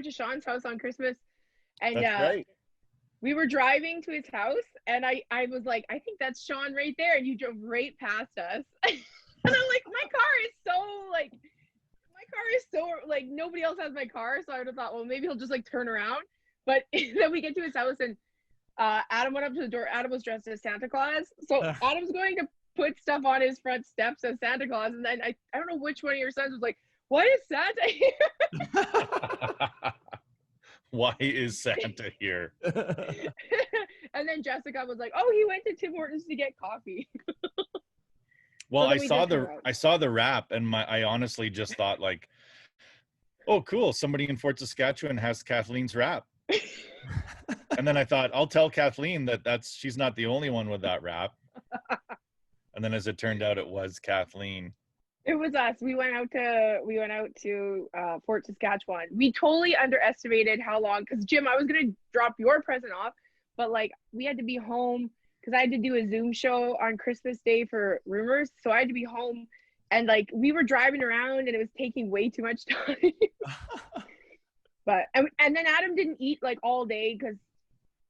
Sean's house on Christmas, and That's right. we were driving to his house, and I was like, I think that's Sean right there, and you drove right past us. And I'm like, my car is so like nobody else has my car, so I would have thought, well, maybe he'll just like turn around. But then we get to his house, and Adam went up to the door. Adam was dressed as Santa Claus, so Adam's going to put stuff on his front steps as Santa Claus, and then I don't know which one of your sons was like, why is Santa here? Why is Santa here? And then Jessica was like, oh, he went to Tim Hortons to get coffee. Well, So I saw the wrap, and I honestly just thought like, oh, cool, somebody in Fort Saskatchewan has Kathleen's wrap. And then I thought, I'll tell Kathleen that she's not the only one with that wrap. And then as it turned out, it was Kathleen. It was us. We went out to Fort Saskatchewan. We totally underestimated how long, because Jim, I was gonna drop your present off, but like we had to be home because I had to do a Zoom show on Christmas Day for Rumors, so I had to be home, and like we were driving around and it was taking way too much time. But and then Adam didn't eat like all day because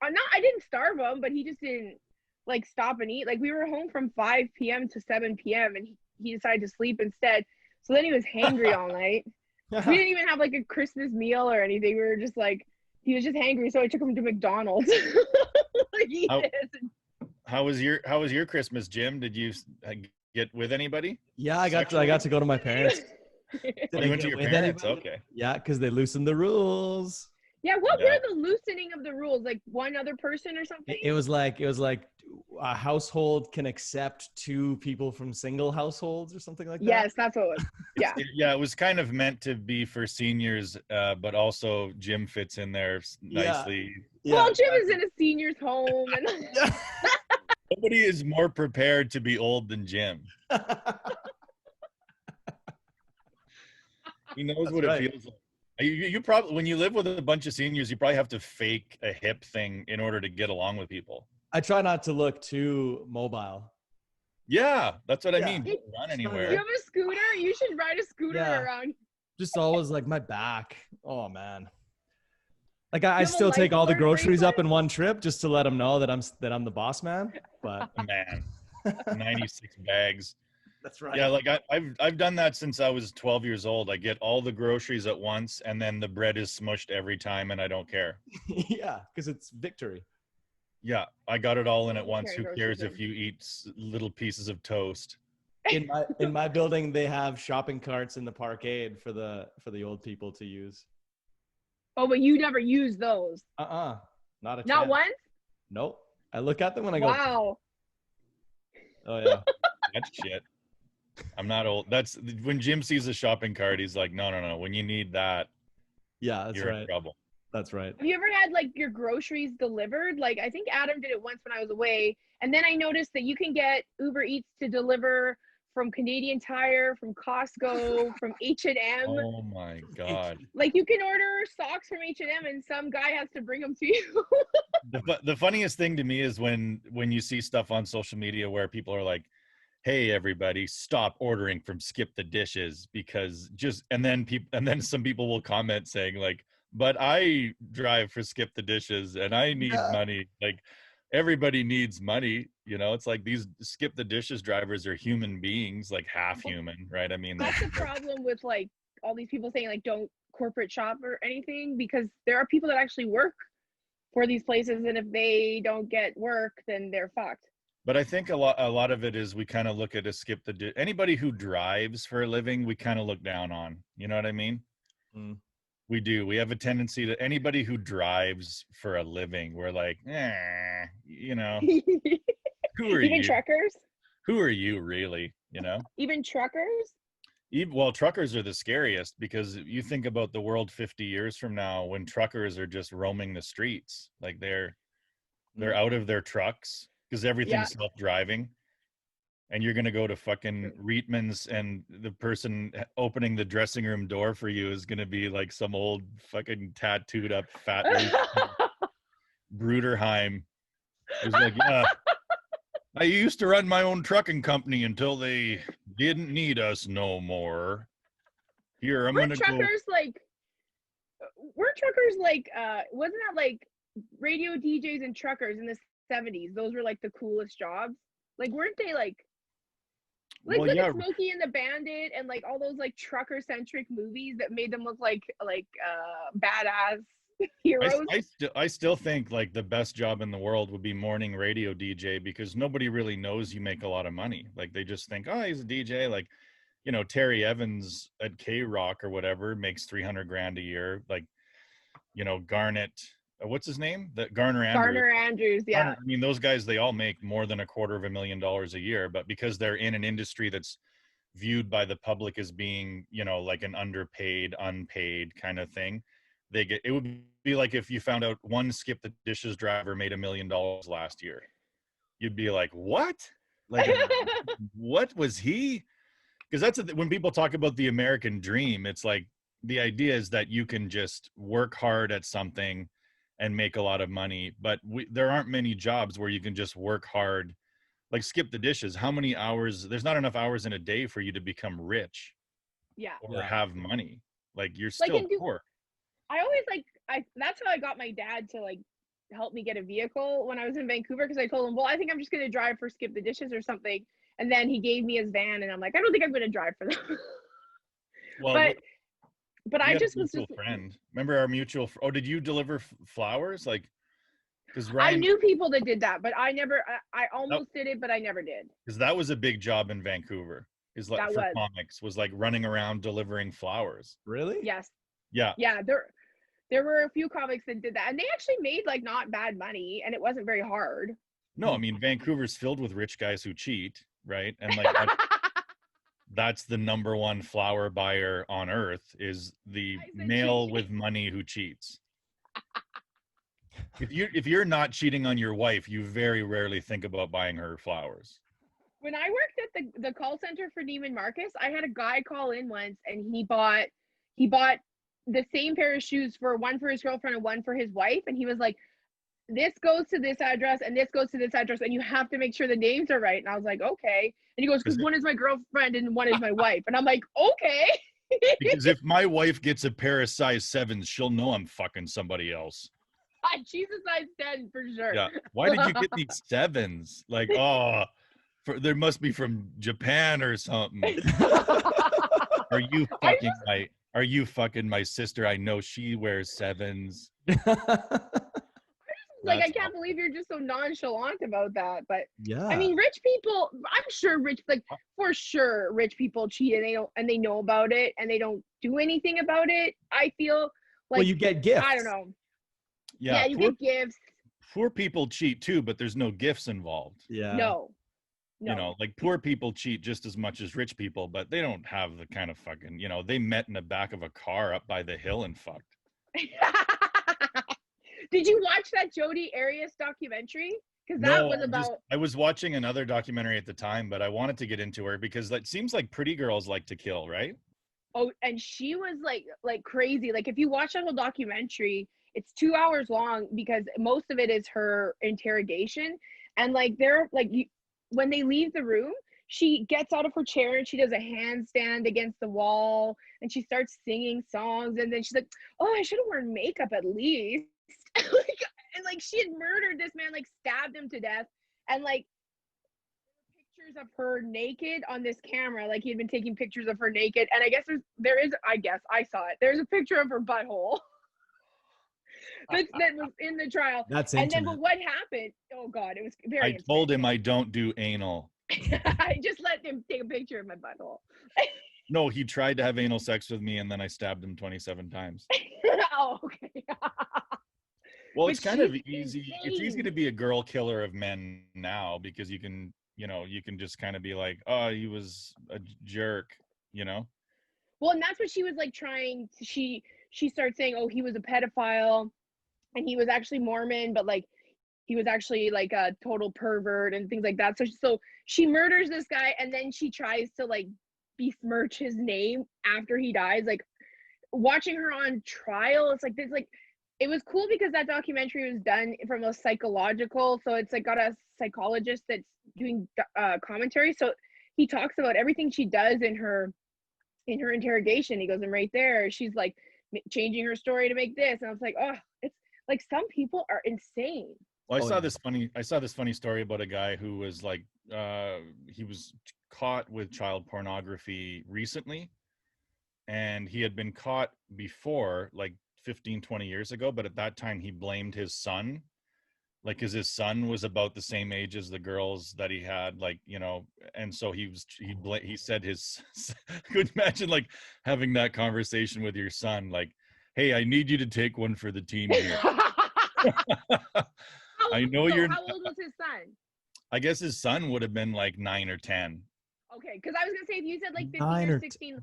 I didn't starve him, but he just didn't like stop and eat. Like we were home from 5 p.m. to 7 p.m. and he decided to sleep instead. So then he was hangry all night. We didn't even have like a Christmas meal or anything. We were just like, he was just hangry. So I took him to McDonald's. Like how was your Christmas, Jim? Did you get with anybody? Yeah, I got to go to my parents. You went to your parents? Okay. Yeah, because they loosened the rules. Yeah, what were the loosening of the rules? Like one other person or something? It was like a household can accept 2 people from single households or something like that. Yes, that's what it was. Yeah. Yeah, it was kind of meant to be for seniors, but also Jim fits in there nicely. Yeah. Well, Jim is in a senior's home. And nobody is more prepared to be old than Jim. He knows what it feels like. You probably, when you live with a bunch of seniors, you probably have to fake a hip thing in order to get along with people. I try not to look too mobile. Yeah, that's what I mean. Don't run anywhere. You have a scooter? You should ride a scooter around. Just always like my back. Oh man. Like I still take all the groceries up in one trip just to let them know that I'm the boss man. But man, 96 bags. That's right. Yeah, like I've done that since I was 12 years old. I get all the groceries at once, and then the bread is smushed every time, and I don't care. Yeah, because it's victory. Yeah, I got it all in at once. Who cares if you eat little pieces of toast? In my building, they have shopping carts in the parkade for the old people to use. Oh, but you never use those. Not a chance. Not once? Nope. I look at them when I go. Wow. Oh yeah. That's shit. I'm not old. That's when Jim sees a shopping cart, he's like, no. When you need that, yeah, that's you're right. in trouble. That's right. Have you ever had like your groceries delivered? Like I think Adam did it once when I was away. And then I noticed that you can get Uber Eats to deliver from Canadian Tire, from Costco, from H&M. Oh my God. Like you can order socks from H&M and some guy has to bring them to you. The funniest thing to me is when you see stuff on social media where people are like, hey everybody, stop ordering from Skip the Dishes because and then some people will comment saying like, but I drive for Skip the Dishes and I need money. Like everybody needs money, it's like these Skip the Dishes drivers are human beings, like half human, right? I mean, that's the problem with like all these people saying like don't corporate shop or anything, because there are people that actually work for these places, and if they don't get work, then they're fucked. But I think a lot of it is we kind of look at anybody who drives for a living, we kind of look down on. You know what I mean? Mm. We do. We have a tendency to anybody who drives for a living, we're like, who are Even you? Truckers? Who are you really? Even truckers? Well, truckers are the scariest because you think about the world 50 years from now when truckers are just roaming the streets, like they're out of their trucks. Because everything's self-driving, and you're going to go to fucking Reitman's and the person opening the dressing room door for you is going to be like some old fucking tattooed up fat Bruderheim. It's like, yeah, I used to run my own trucking company until they didn't need us no more. Here, I'm going to go. We're weren't truckers like wasn't that like radio DJs and truckers in the 70s? Those were like the coolest jobs. Like weren't they like Well, look yeah, at Smokey and the Bandit and like all those like trucker centric movies that made them look like badass heroes. I still think like the best job in the world would be morning radio DJ, because nobody really knows you make a lot of money. Like they just think, oh, he's a DJ. Like, you know, Terry Evans at K Rock or whatever makes 300 grand a year. Like, you know, Garnet, what's his name? Garner Andrews. Garner Andrews, yeah. Garner, I mean, those guys, they all make more than $250,000 a year, but because they're in an industry that's viewed by the public as being, you know, like an underpaid, unpaid kind of thing, it would be like if you found out one Skip the Dishes driver made $1 million last year. You'd be like, what? Like, what was he? Because when people talk about the American dream, it's like the idea is that you can just work hard at something and make a lot of money, but there aren't many jobs where you can just work hard. Like Skip the Dishes, how many hours? There's not enough hours in a day for you to become rich, or have money. Like you're still poor. I always that's how I got my dad to like help me get a vehicle when I was in Vancouver, because I told him, well, I think I'm just going to drive for Skip the Dishes or something, and then he gave me his van, and I'm like, I don't think I'm going to drive for them. Well, but I just was just friend. Remember our mutual? Oh, did you deliver flowers? Like, because I knew people that did that, but I never. I almost did it, but I never did. Because that was a big job in Vancouver. Is like for comics was like running around delivering flowers. Really? Yes. Yeah. Yeah. There were a few comics that did that, and they actually made like not bad money, and it wasn't very hard. No, I mean Vancouver's filled with rich guys who cheat, right? And like that's the number one flower buyer on earth, is the male with money who cheats. If you're not cheating on your wife, you very rarely think about buying her flowers. When I worked at the call center for Neiman Marcus, I had a guy call in once, and he bought the same pair of shoes, for one for his girlfriend and one for his wife, and he was like, this goes to this address and this goes to this address, and you have to make sure the names are right. And I was like, okay. And he goes, because one is my girlfriend and one is my wife. And I'm like, okay. Because if my wife gets a pair of size 7s, she'll know I'm fucking somebody else. She's a size 10 for sure. Yeah. Why did you get these 7s? Like, there must be from Japan or something. Are you fucking my sister? I know she wears 7s. Like, I can't believe you're just so nonchalant about that. But yeah, I mean, rich people, I'm sure for sure rich people cheat, and they know about it and they don't do anything about it. I feel like, well, you get gifts. I don't know. Yeah, you get gifts. Poor people cheat too, but there's no gifts involved. Yeah. No. You know, like poor people cheat just as much as rich people, but they don't have the kind of fucking, you know, they met in the back of a car up by the hill and fucked. Did you watch that Jodi Arias documentary? Because that was about. I was watching another documentary at the time, but I wanted to get into her because it seems like pretty girls like to kill, right? Oh, and she was like crazy. Like if you watch that whole documentary, it's 2 hours long, because most of it is her interrogation. And like when they leave the room, she gets out of her chair and she does a handstand against the wall and she starts singing songs, and then she's like, oh, I should have worn makeup at least. like she had murdered this man, like stabbed him to death, and like pictures of her naked on this camera, like he had been taking pictures of her naked, and I guess I saw it, there's a picture of her butthole that was in the trial. That's intimate. intimate. And then, but what happened? Oh God, it was very I told him I don't do anal. I just let him take a picture of my butthole. No, he tried to have anal sex with me and then I stabbed him 27 times. Oh, okay. Well, it's kind of easy. Insane. It's easy to be a girl killer of men now because you can just kind of be like, oh, he was a jerk, you know? Well, and that's what she was like trying to, she started saying, oh, he was a pedophile and he was actually Mormon, but like he was actually like a total pervert and things like that. So she murders this guy, and then she tries to like besmirch his name after he dies. Like watching her on trial, it's like this, like it was cool because that documentary was done from a psychological, so it's like got a psychologist that's doing commentary, so he talks about everything she does in her interrogation. He goes, and right there she's like changing her story to make this. And I was like, oh, it's like some people are insane. Well, Oh, yeah. I saw this funny story about a guy who was like, he was caught with child pornography recently, and he had been caught before, like 15, 20 years ago. But at that time, he blamed his son, like, cause his son was about the same age as the girls that he had, like, you know, and so he said his, could imagine like having that conversation with your son, like, hey, I need you to take one for the team here. I know How old was his son? I guess his son would have been like 9 or 10. Okay, because I was gonna say, if you said like 15 9 or or 16,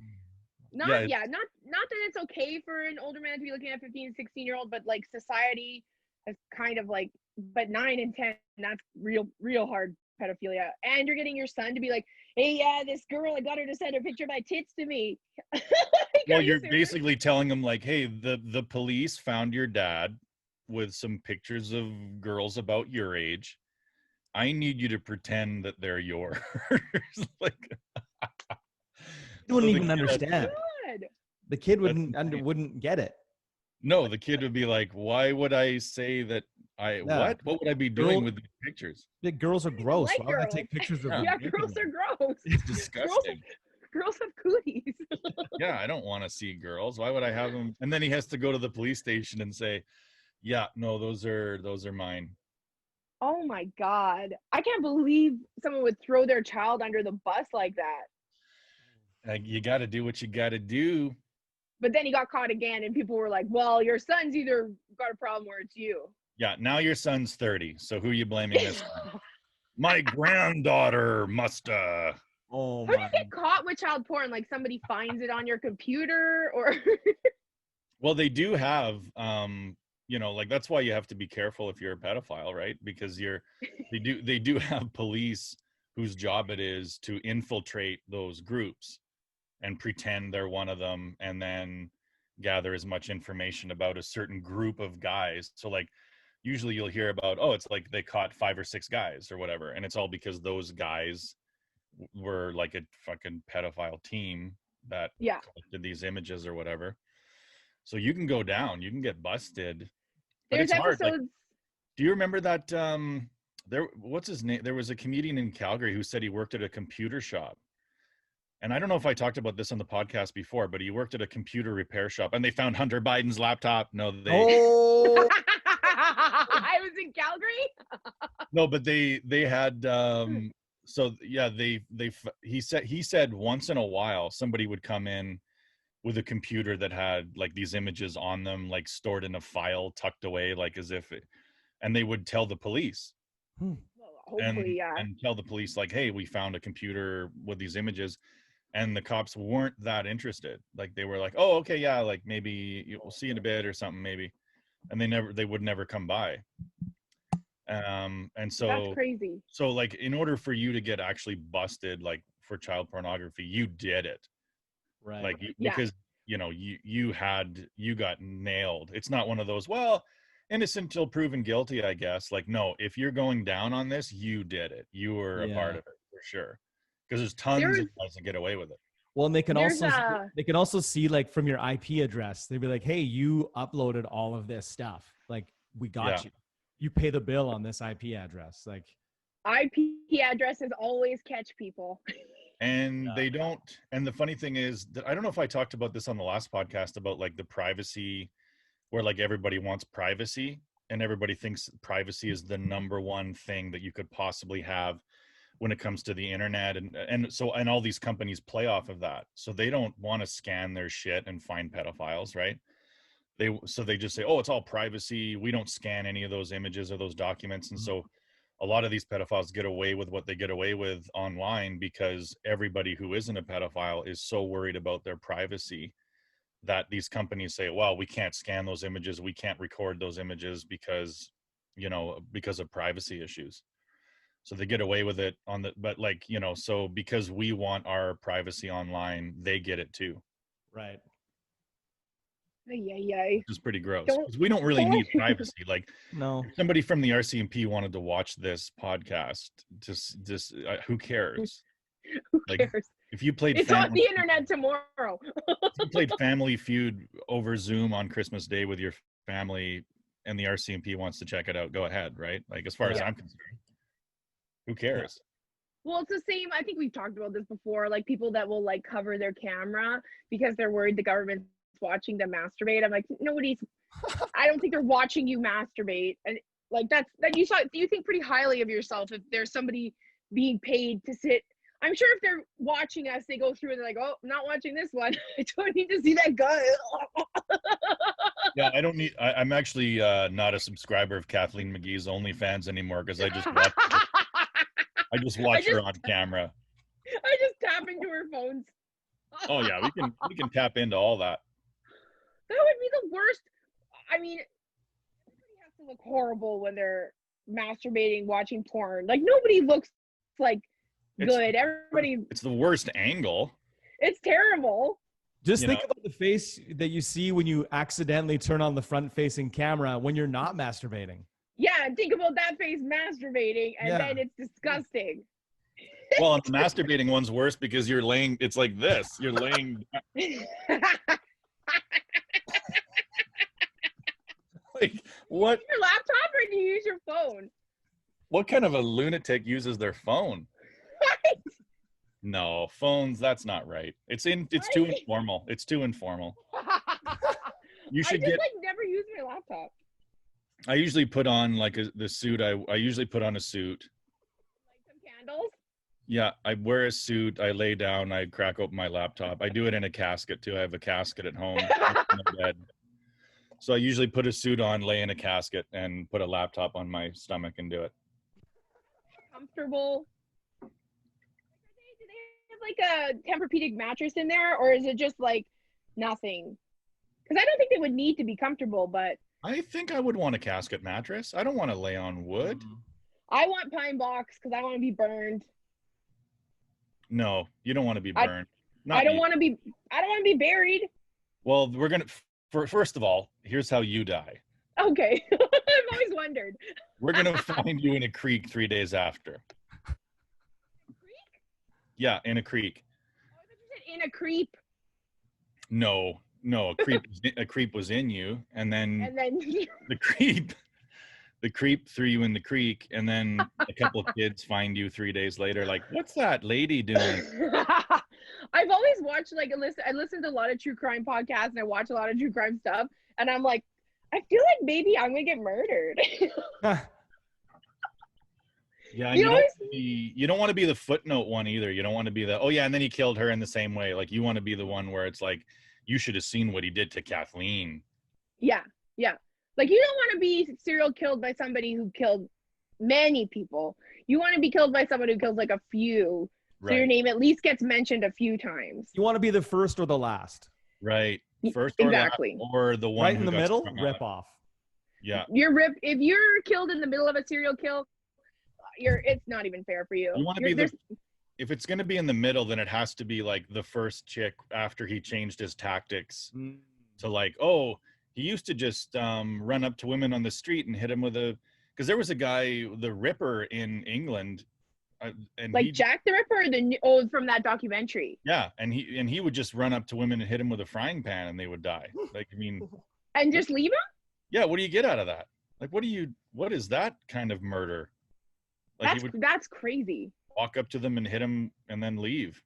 Yeah, not that it's okay for an older man to be looking at 15, 16-year-old, but like society has kind of like, but 9 and 10, that's real hard pedophilia. And you're getting your son to be like, hey, yeah, this girl, I got her to send a picture of my tits to me. Like, well, are you you're serious? basically telling him like, hey, the police found your dad with some pictures of girls about your age. I need you to pretend that they're yours. Like, He wouldn't so even understand. Good. The kid That's wouldn't get it. no, the kid would be like, why would I say that Yeah. what would I be doing Girl- with these pictures? The girls are I don't gross. like Why would I girls. take pictures of Yeah. them? Yeah, naked girls ones? are gross. It's disgusting. Girls have cooties. Yeah, I don't want to see girls. Why would I have them? And then he has to go to the police station and say, yeah, no, those are mine. Oh my God. I can't believe someone would throw their child under the bus like that. You got to do what you got to do. But then he got caught again, and people were like, well, your son's either got a problem or it's you. Yeah, now your son's 30. So who are you blaming this on? My granddaughter must Oh How do my. you get caught with child porn? Like somebody finds it on your computer or well, they do have you know, like that's why you have to be careful if you're a pedophile, right? Because they do have police whose job it is to infiltrate those groups and pretend they're one of them, and then gather as much information about a certain group of guys. So like usually you'll hear about, oh, it's like they caught 5 or 6 guys or whatever, and it's all because those guys were like a fucking pedophile team that yeah. collected these images or whatever. So you can go down, you can get busted, but There's it's hard. episodes. Like, do you remember that there, what's his name, there was a comedian in Calgary who said he worked at a computer shop, and I don't know if I talked about this on the podcast before, but he worked at a computer repair shop, and they found Hunter Biden's laptop. No, they Oh. I was in Calgary. no, but they had so yeah, he said once in a while somebody would come in with a computer that had like these images on them, like stored in a file tucked away, like as if it, and they would tell the police. Well, hopefully, yeah. And tell the police like, hey, we found a computer with these images, and the cops weren't that interested. Like they were like, oh, okay, yeah, like maybe we'll see you in a bit or something, maybe. And they would never come by. And so That's crazy. So like in order for you to get actually busted like for child pornography, you did it. Right. Like Yeah. because you know you got nailed. It's not one of those, well, innocent till proven guilty, I guess. Like, no, if you're going down on this, you did it. You were a part of it for sure. Because there's tons of guys that get away with it. Well, and they can There's also see like from your IP address. They'd be like, "Hey, you uploaded all of this stuff. Like, we got you. You pay the bill on this IP address." Like, IP addresses always catch people. And they don't. And the funny thing is that I don't know if I talked about this on the last podcast about like the privacy, where like everybody wants privacy and everybody thinks privacy is the number one thing that you could possibly have when it comes to the internet. And so all these companies play off of that. So they don't want to scan their shit and find pedophiles, right? So they just say, oh, it's all privacy. We don't scan any of those images or those documents. And so a lot of these pedophiles get away with what they get away with online because everybody who isn't a pedophile is so worried about their privacy that these companies say, well, we can't scan those images. We can't record those images because of privacy issues. So they get away with it but like, so because we want our privacy online, they get it too. right. Yeah. Which is pretty gross. Because we don't really need privacy. Like, No. if somebody from the RCMP wanted to watch this podcast, just who cares? Who Like, cares? If you played It's on family, the internet tomorrow. if you played Family Feud over Zoom on Christmas Day with your family, and the RCMP wants to check it out, go ahead, right? Like, as far as I'm concerned, who cares? Well, it's the same. I think we've talked about this before. Like people that will like cover their camera because they're worried the government's watching them masturbate. I'm like, nobody's. I don't think they're watching you masturbate, and like that you think pretty highly of yourself if there's somebody being paid to sit. I'm sure if they're watching us, they go through and they're like, oh, I'm not watching this one. I don't need to see that guy. Yeah, I don't need. I'm actually not a subscriber of Kathleen McGee's OnlyFans anymore because I just watch her on camera. I just tap into her phones. Oh yeah, we can tap into all that. That would be the worst. I mean, everybody has to look horrible when they're masturbating, watching porn. Like nobody looks like good. Everybody. It's the worst angle. It's terrible. Just think about the face that you see when you accidentally turn on the front-facing camera when you're not masturbating. Yeah, and think about that face masturbating, and then it's disgusting. Well, and the masturbating one's worse because you're laying. It's like this. You're laying. Like what? Your laptop, or do you use your phone? What kind of a lunatic uses their phone? No, phones. That's not right. It's too informal. It's too informal. You should never use my laptop. I usually put on like the suit. I usually put on a suit. Like some candles? Yeah, I wear a suit. I lay down. I crack open my laptop. I do it in a casket too. I have a casket at home. In my bed. So I usually put a suit on, lay in a casket, and put a laptop on my stomach and do it. Comfortable. Do they have like a Tempur-Pedic mattress in there, or is it just like nothing? Because I don't think they would need to be comfortable, but I think I would want a casket mattress. I don't want to lay on wood. I want pine box because I want to be burned. No, you don't want to be burned. I don't want to be buried. Well, we're gonna. First of all, here's how you die. Okay, I've always wondered. We're gonna find you in a creek 3 days after. Creek? Yeah, in a creek. Oh, I thought you said in a creep. No, a creep was in you, and then the creep threw you in the creek, and then a couple of kids find you 3 days later, like, what's that lady doing? I've always watched I listen to a lot of true crime podcasts, and I watch a lot of true crime stuff, and I'm like, I feel like maybe I'm gonna get murdered. Yeah, you don't want to be the footnote one either. You don't want to be the, oh yeah, and then he killed her in the same way. Like, you want to be the one where it's like, you should have seen what he did to Kathleen. Yeah. Like, you don't want to be serial killed by somebody who killed many people. You want to be killed by someone who kills like a few. So your name at least gets mentioned a few times. You want to be the first or the last. Right. First or exactly. last, or the one right in the middle, rip off. Yeah. If you're killed in the middle of a serial kill, it's not even fair for you. You want to be if it's going to be in the middle, then it has to be like the first chick after he changed his tactics to like, oh, he used to just run up to women on the street and hit them with because there was a guy, the Ripper in England. And like Jack the Ripper, from that documentary. Yeah, and he would just run up to women and hit them with a frying pan and they would die. Like, I mean, and just leave them? Yeah, what do you get out of that? Like, what is that kind of murder? Like, that's crazy. Walk up to them and hit them and then leave.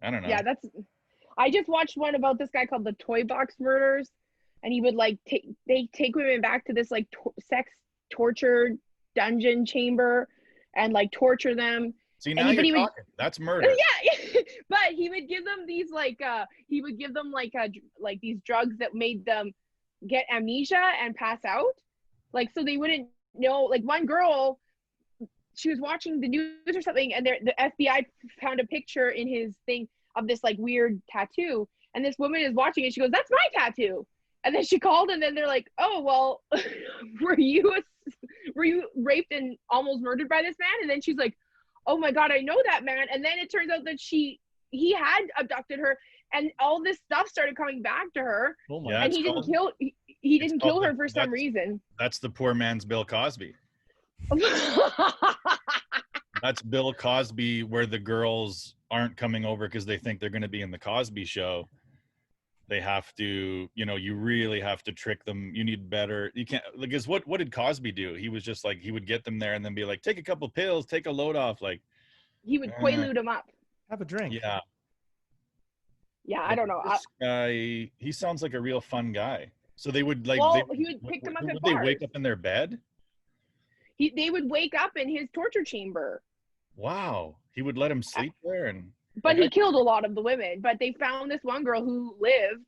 I don't know. Yeah, I just watched one about this guy called the Toy Box Murders, and he would like take women back to this like sex torture dungeon chamber and like torture them. See, now you're talking. That's murder. Yeah, but he would give them these like these drugs that made them get amnesia and pass out, like so they wouldn't know. Like one girl, she was watching the news or something, and the FBI found a picture in his thing of this like weird tattoo, and this woman is watching it. She goes, "That's my tattoo." And then she called, and then they're like, "Oh, well, were you raped and almost murdered by this man?" And then she's like, "Oh my God, I know that man." And then it turns out that he had abducted her, and all this stuff started coming back to her. Oh my! And he didn't kill her for some reason. That's the poor man's Bill Cosby. That's Bill Cosby, where the girls aren't coming over because they think they're going to be in the Cosby Show. They have to, you really have to trick them. You need better. You can't, because what did Cosby do? He was just like, he would get them there and then be like, take a couple pills, take a load off. Like, He would Quaalude them up. Have a drink. Yeah. Yeah, I don't know. This guy, he sounds like a real fun guy. So they would like, he would pick them up at would bars. they wake up in their bed? They would wake up in his torture chamber. Wow. He would let him sleep there But he killed a lot of the women. But they found this one girl who lived.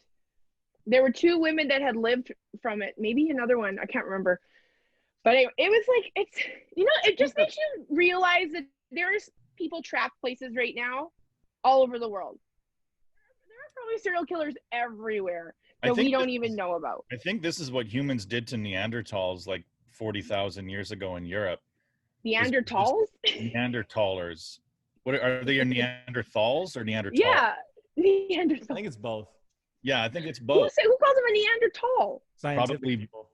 There were 2 women that had lived from it. Maybe another one. I can't remember. But it was like, it's, it just makes you realize that there's people trapped places right now all over the world. There are probably serial killers everywhere that we don't even know about. I think this is what humans did to Neanderthals like 40,000 years ago in Europe. Neanderthals? Neanderthalers. What are they? Neanderthals or Neanderthal? Yeah, Neanderthals. I think it's both. Yeah, I think it's both. Who calls them a Neanderthal? Probably people.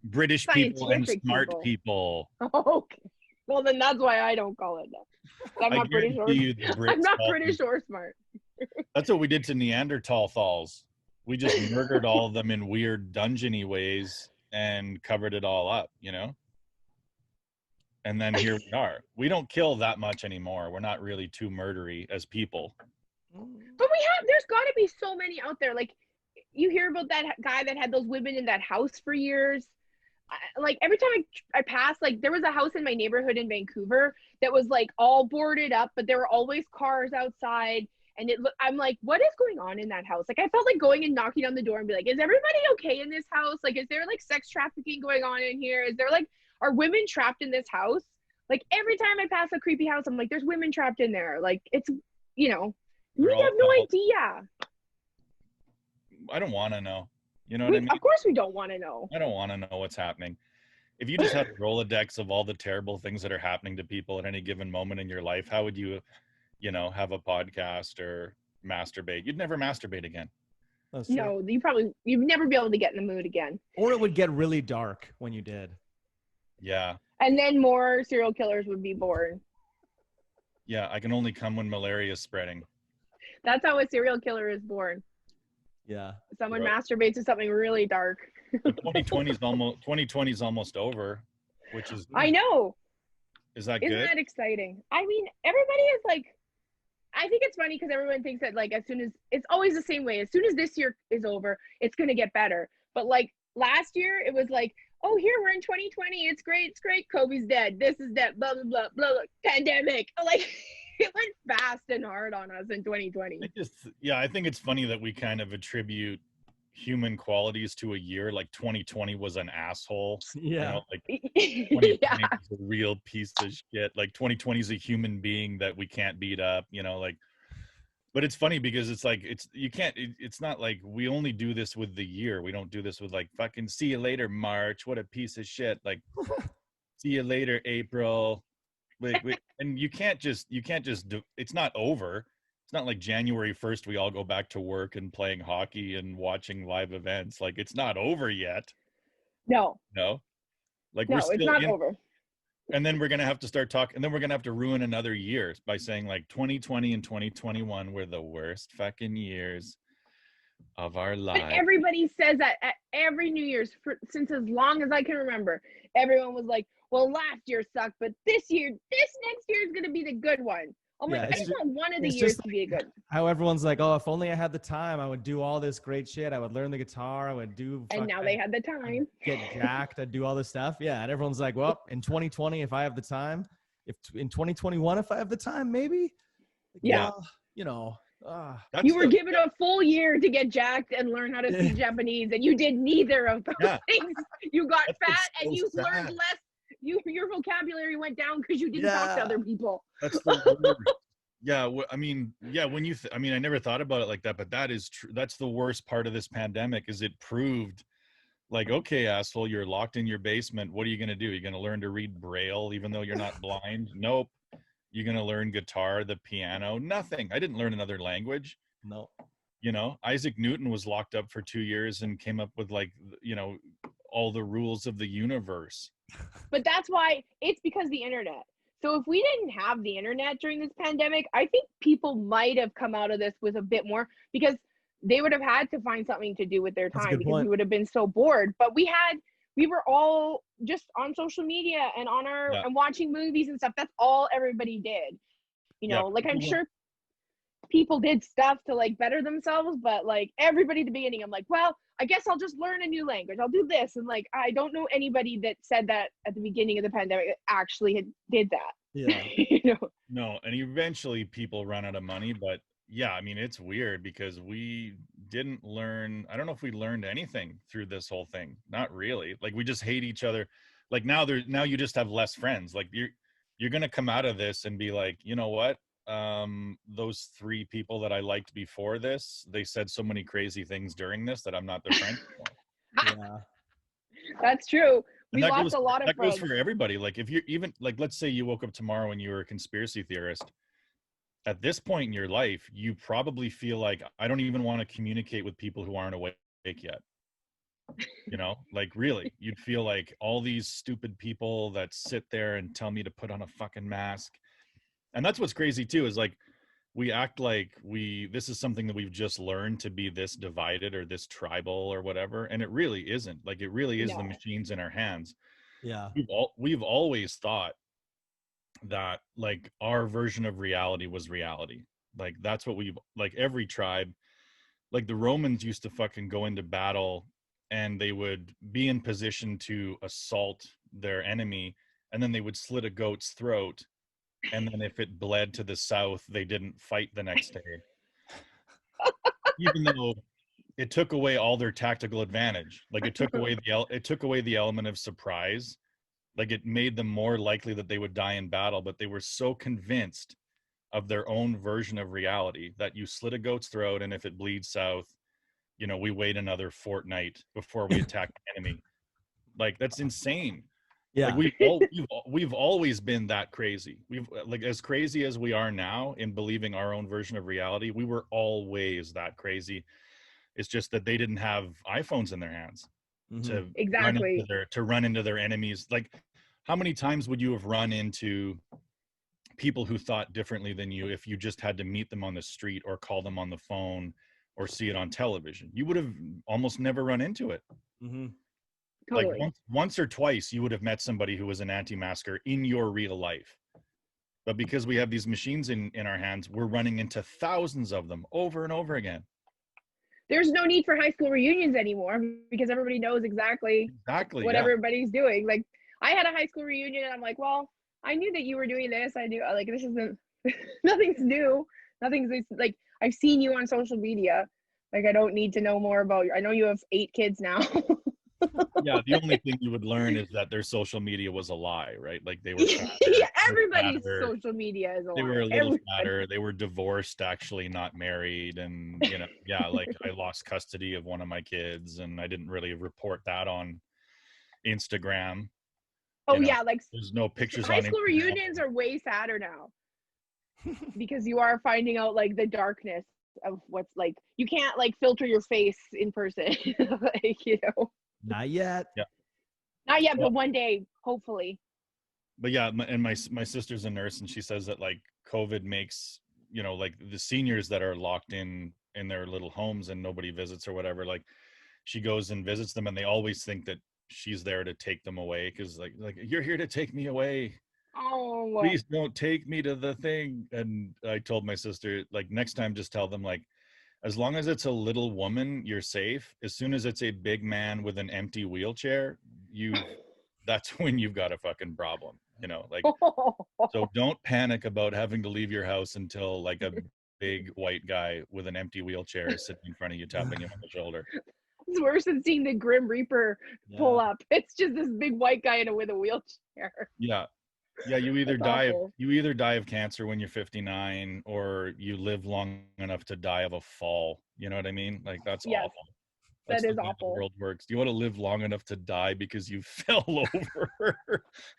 British people and smart people. Okay. Well, then that's why I don't call it that. I'm not British or smart. That's what we did to Neanderthals. We just murdered all of them in weird dungeony ways and covered it all up, And then here we are. We don't kill that much anymore. We're not really too murdery as people. But there's got to be so many out there. Like, you hear about that guy that had those women in that house for years. Like, every time I pass, like, there was a house in my neighborhood in Vancouver that was, like, all boarded up, but there were always cars outside. And I'm like, what is going on in that house? Like, I felt like going and knocking on the door and be like, is everybody okay in this house? Like, is there, like, sex trafficking going on in here? Is there, like, are women trapped in this house? Like, every time I pass a creepy house, I'm like, there's women trapped in there. Like, it's, we have no idea. I don't want to know. You know what I mean? Of course we don't want to know. I don't want to know what's happening. If you just had a Rolodex of all the terrible things that are happening to people at any given moment in your life, how would you, have a podcast or masturbate? You'd never masturbate again. No, you'd never be able to get in the mood again. Or it would get really dark when you did. Yeah. And then more serial killers would be born. Yeah, I can only come when malaria is spreading. That's how a serial killer is born. Yeah. Someone masturbates to something really dark. 2020 is almost over, which is I know. Is that good? Isn't that exciting? I mean, everybody is like, I think it's funny because everyone thinks that, like, as soon as it's always the same way. As soon as this year is over, it's gonna get better. But like last year, it was like, oh, here we're in 2020. It's great. Kobe's dead. This is dead. Blah blah blah blah. Blah. Pandemic. Like, it went fast and hard on us in 2020. I think it's funny that we kind of attribute human qualities to a year. Like 2020 was an asshole. Yeah. Like 2020 is a real piece of shit. Like 2020 is a human being that we can't beat up. But it's funny because it's like it's not like we only do this with the year. We don't do this with like fucking see you later March. What a piece of shit. Like see you later April. And you can't just do, it's not over. It's not like January 1st we all go back to work and playing hockey and watching live events. Like, it's not over yet. No. Like, no, it's not over. And then we're gonna have to start talking, and then we're gonna have to ruin another year by saying like 2020 and 2021 were the worst fucking years of our lives. But everybody says that at every New Year's since as long as I can remember. Everyone was like, well, last year sucked, but this next year is going to be the good one. I'm like, I just want one of the years to be a good. How everyone's like, oh, if only I had the time, I would do all this great shit. I would learn the guitar. I would do. And now they had the time. Get jacked. I'd do all this stuff. Yeah. And everyone's like, well, in 2020, if I have the time, in 2021, if I have the time, maybe. Yeah. Well, you were given a full year to get jacked and learn how to speak Japanese, and you did neither of those things. You got fat and you learned less. Your vocabulary went down because you didn't talk to other people. That's the word. Yeah, I mean, when I never thought about it like that, but that is true. That's the worst part of this pandemic is it proved like, okay, asshole, you're locked in your basement. What are you going to do? You're going to learn to read Braille even though you're not blind? Nope. You're going to learn guitar, the piano? Nothing. I didn't learn another language. No. Isaac Newton was locked up for 2 years and came up with all the rules of the universe. But that's why it's because the internet. So if we didn't have the internet during this pandemic, I think people might have come out of this with a bit more, because they would have had to find something to do with their That's a time, good because point. we would have been so bored. But we were all just on social media and on our Yeah. and watching movies and stuff. That's all everybody did. Yeah, Like, I'm people sure people did stuff to like better themselves, but like everybody at the beginning, I'm like, well, I guess I'll just learn a new language. I'll do this. And like, I don't know anybody that said that at the beginning of the pandemic that actually did that. Yeah. No, and eventually people run out of money, but yeah, I mean, it's weird because we didn't learn. I don't know if we learned anything through this whole thing. Not really. Like, we just hate each other. Like, now you just have less friends. Like, you're gonna come out of this and be like, you know what? Those 3 people that I liked before this, they said so many crazy things during this that I'm not their friend anymore. Yeah. That's true. And We lost a lot of that goes friends. for everybody. Like, if you're even like, let's say you woke up tomorrow and you were a conspiracy theorist. At this point in your life, you probably feel like, I don't even want to communicate with people who aren't awake yet. Like, really, you'd feel like all these stupid people that sit there and tell me to put on a fucking mask. And that's what's crazy too, is like, we act like this is something that we've just learned to be this divided or this tribal or whatever. And it really isn't. Like, it really is the No. machines in our hands. Yeah. We've always thought that like our version of reality was reality. Like, that's what like every tribe, like the Romans used to fucking go into battle and they would be in position to assault their enemy, and then they would slit a goat's throat, and then if it bled to the south, they didn't fight the next day, even though it took away all their tactical advantage. Like, it took away the element of surprise. Like, it made them more likely that they would die in battle, but they were so convinced of their own version of reality that you slit a goat's throat, and if it bleeds south, we wait another fortnight before we attack the enemy. Like, that's insane. Yeah. Like, we've always been that crazy. We've, like, as crazy as we are now in believing our own version of reality, we were always that crazy. It's just that they didn't have iPhones in their hands to Exactly. run into their enemies. Like, how many times would you have run into people who thought differently than you if you just had to meet them on the street or call them on the phone or see it on television? You would have almost never run into it. Like, Totally. once or twice you would have met somebody who was an anti-masker in your real life. But because we have these machines in our hands, we're running into thousands of them over and over again. There's no need for high school reunions anymore because everybody knows exactly what everybody's doing. Like, I had a high school reunion and I'm like, well, I knew that you were doing this. I knew, like, this isn't nothing's new. Nothing's like, I've seen you on social media. Like, I don't need to know more about you. I know you have 8 kids now. Yeah, the only thing you would learn is that their social media was a lie, right? Like, they were fatter, yeah, everybody's social media is a lie. They were a little fatter. They were divorced, actually, not married. And, yeah, like, I lost custody of one of my kids and I didn't really report that on Instagram. Oh, yeah, like, there's no pictures high on school Instagram. reunions are way sadder now because you are finding out like the darkness of what's like, you can't like filter your face in person. Like, Not yet. Yeah. Not yet, but one day, hopefully. But yeah, my sister's a nurse, and she says that like COVID makes, like the seniors that are locked in their little homes and nobody visits or whatever, like she goes and visits them and they always think that she's there to take them away, because like you're here to take me away. Oh, please don't take me to the thing. And I told my sister, like, next time just tell them, like, as long as it's a little woman, you're safe. As soon as it's a big man with an empty wheelchair, that's when you've got a fucking problem, like, so don't panic about having to leave your house until like a big white guy with an empty wheelchair is sitting in front of you, tapping you on the shoulder. It's worse than seeing the Grim Reaper pull up. It's just this big white guy with a wheelchair. Yeah. You either die of cancer when you're 59, or you live long enough to die of a fall. You know what I mean? Like, that's awful. That's that is the way awful. the world works. Do you want to live long enough to die because you fell over?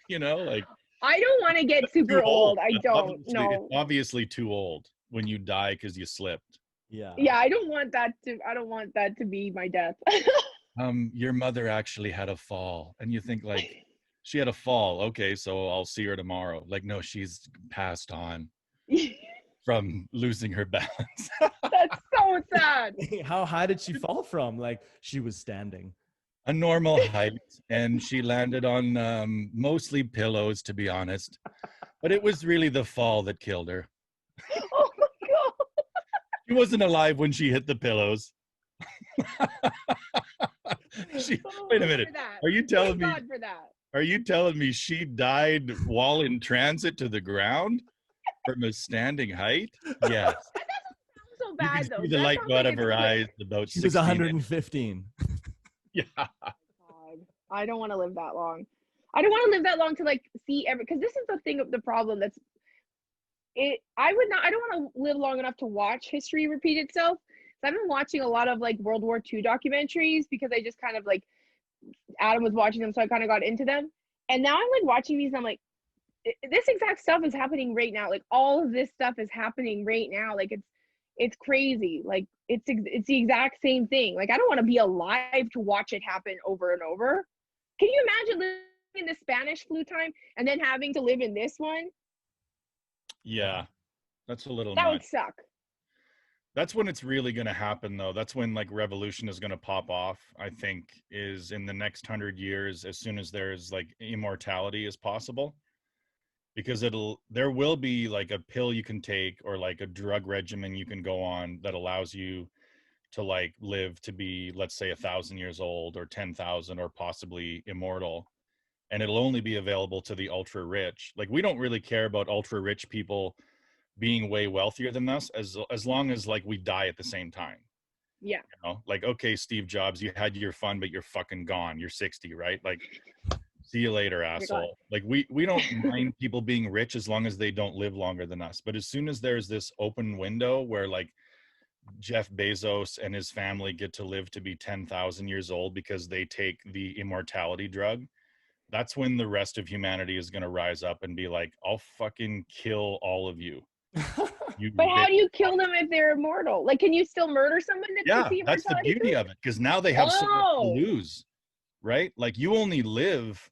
Like, I don't want to get super old. I don't. No, it's obviously too old when you die because you slipped. Yeah. I don't want that to be my death. Your mother actually had a fall, and you think, like, She had a fall. Okay, so I'll see her tomorrow. Like, no, she's passed on from losing her balance. That's so sad. How high did she fall from? Like she was standing. A normal height, and she landed on mostly pillows, to be honest. But it was really the fall that killed her. Oh my god. She wasn't alive when she hit the pillows. Wait a minute. Are you telling me? God for that. Are you telling me she died while in transit to the ground from a standing height? Yes. That doesn't sound so You bad can though. see the That light sounds go out like of it's her quick. eyes about She was 16 115. Yeah. God, I don't want to live that long. I don't want to live that long to like see every, because this is the thing of the problem that's it. I would not. I don't want to live long enough to watch history repeat itself. So I've been watching a lot of like World War II documentaries because I just kind of like Adam was watching them, so I kind of got into them. And now I'm like watching these, and I'm like, this exact stuff is happening right now. Like all of this stuff is happening right now. Like it's crazy. Like it's the exact same thing. Like I don't want to be alive to watch it happen over and over. Can you imagine living in the Spanish flu time and then having to live in this one? Yeah. That's a little That would nuts. suck. That's when it's really going to happen, though. That's when like revolution is going to pop off. I think is in the next 100 years, as soon as there's like immortality is possible, because there will be like a pill you can take or like a drug regimen you can go on that allows you to like live to be, let's say, 1,000 years old or 10,000 or possibly immortal, and it'll only be available to the ultra rich. Like we don't really care about ultra rich people being way wealthier than us as long as like we die at the same time. Yeah. You know, like, okay, Steve Jobs, you had your fun, but you're fucking gone. You're 60, right? Like, see you later, asshole. Like we don't mind people being rich as long as they don't live longer than us. But as soon as there's this open window where like Jeff Bezos and his family get to live to be 10,000 years old because they take the immortality drug, that's when the rest of humanity is going to rise up and be like, I'll fucking kill all of you. But how do you kill them if they're immortal? Like, can you still murder someone that Yeah, takes the that's the immortality beauty drug? of it, because now they have so much to lose, right? Like you only live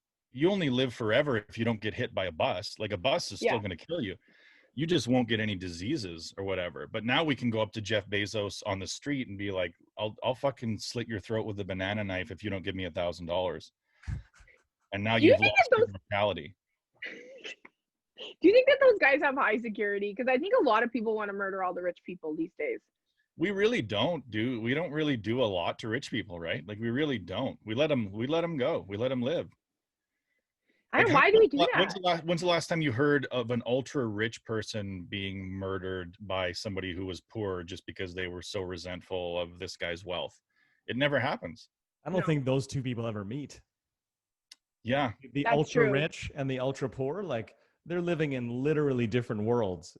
forever if you don't get hit by a bus. Like a bus is still going to kill you. You just won't get any diseases or whatever. But now we can go up to Jeff Bezos on the street and be like, I'll fucking slit your throat with a banana knife if you don't give me $1,000. And now you've lost your mortality. Do you think that those guys have high security? Because I think a lot of people want to murder all the rich people these days. We don't really do a lot to rich people, right? Like we really don't. We let them go. We let them live. I don't know, why do we do that? When's the last time you heard of an ultra rich person being murdered by somebody who was poor just because they were so resentful of this guy's wealth? It never happens. I don't think those two people ever meet. Yeah. The ultra rich and the ultra poor, like they're living in literally different worlds.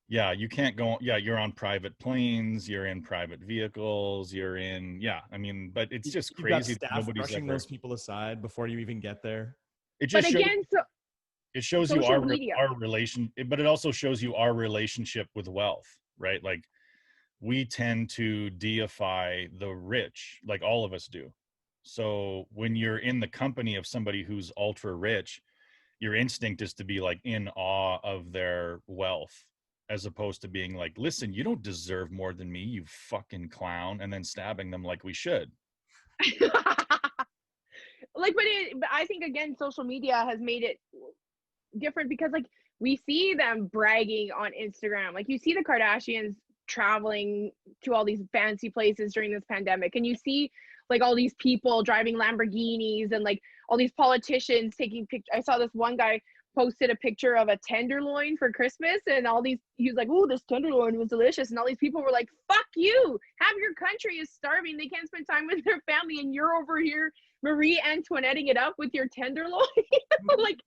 Yeah, you can't go. Yeah, you're on private planes. You're in private vehicles. You're in. Yeah, I mean, but it's just crazy. You've got staff brushing those people aside before you even get there. It just it shows you our relation, but it also shows you our relationship with wealth, right? Like we tend to deify the rich, like all of us do. So when you're in the company of somebody who's ultra rich, your instinct is to be like in awe of their wealth, as opposed to being like, listen, you don't deserve more than me, you fucking clown, and then stabbing them like we should. Like, but I think again, social media has made it different because like we see them bragging on Instagram. Like you see the Kardashians traveling to all these fancy places during this pandemic, and you see like all these people driving Lamborghinis and like all these politicians taking pictures. I saw this one guy posted a picture of a tenderloin for Christmas, and he was like, "Oh, this tenderloin was delicious," and all these people were like, "Fuck you! Half your country is starving. They can't spend time with their family, and you're over here Marie Antoinetting it up with your tenderloin." Like,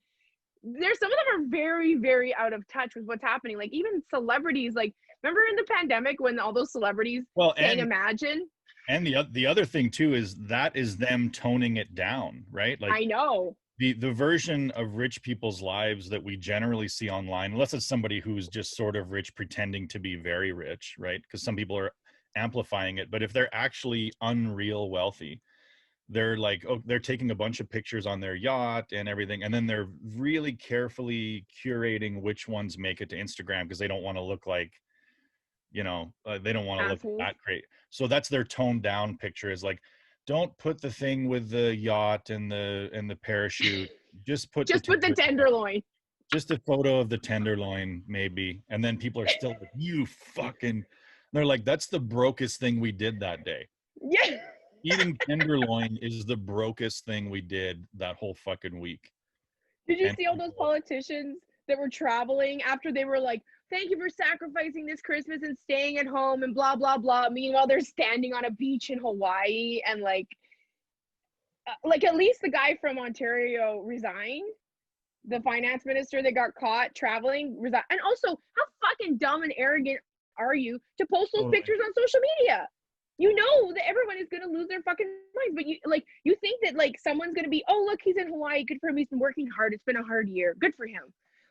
there's some of them are very, very out of touch with what's happening. Like even celebrities, like remember in the pandemic when all those celebrities sang Imagine? And the other thing too is that is them toning it down, right? Like I know. The version of rich people's lives that we generally see online, unless it's somebody who's just sort of rich pretending to be very rich, right? Because some people are amplifying it. But if they're actually unreal wealthy, they're like, oh, they're taking a bunch of pictures on their yacht and everything, and then they're really carefully curating which ones make it to Instagram because they don't want to look like, you know, they don't want to look Assholes. that great. So that's their toned down picture, is like, don't put the thing with the yacht and the parachute. Just put Just put the tenderloin. just a photo of the tenderloin, maybe. And then people are still like, you fucking. They're like, that's the brokest thing we did that day. Yeah. Eating tenderloin is the brokest thing we did that whole fucking week. Did you And see all those politicians that were traveling after they were like, thank you for sacrificing this Christmas and staying at home and blah, blah, blah. Meanwhile, they're standing on a beach in Hawaii and like at least the guy from Ontario resigned. The finance minister that got caught traveling resigned. And also, how fucking dumb and arrogant are you to post those pictures on social media? You know that everyone is going to lose their fucking minds, but you think that like someone's going to be, oh, look, he's in Hawaii. Good for him. He's been working hard. It's been a hard year. Good for him.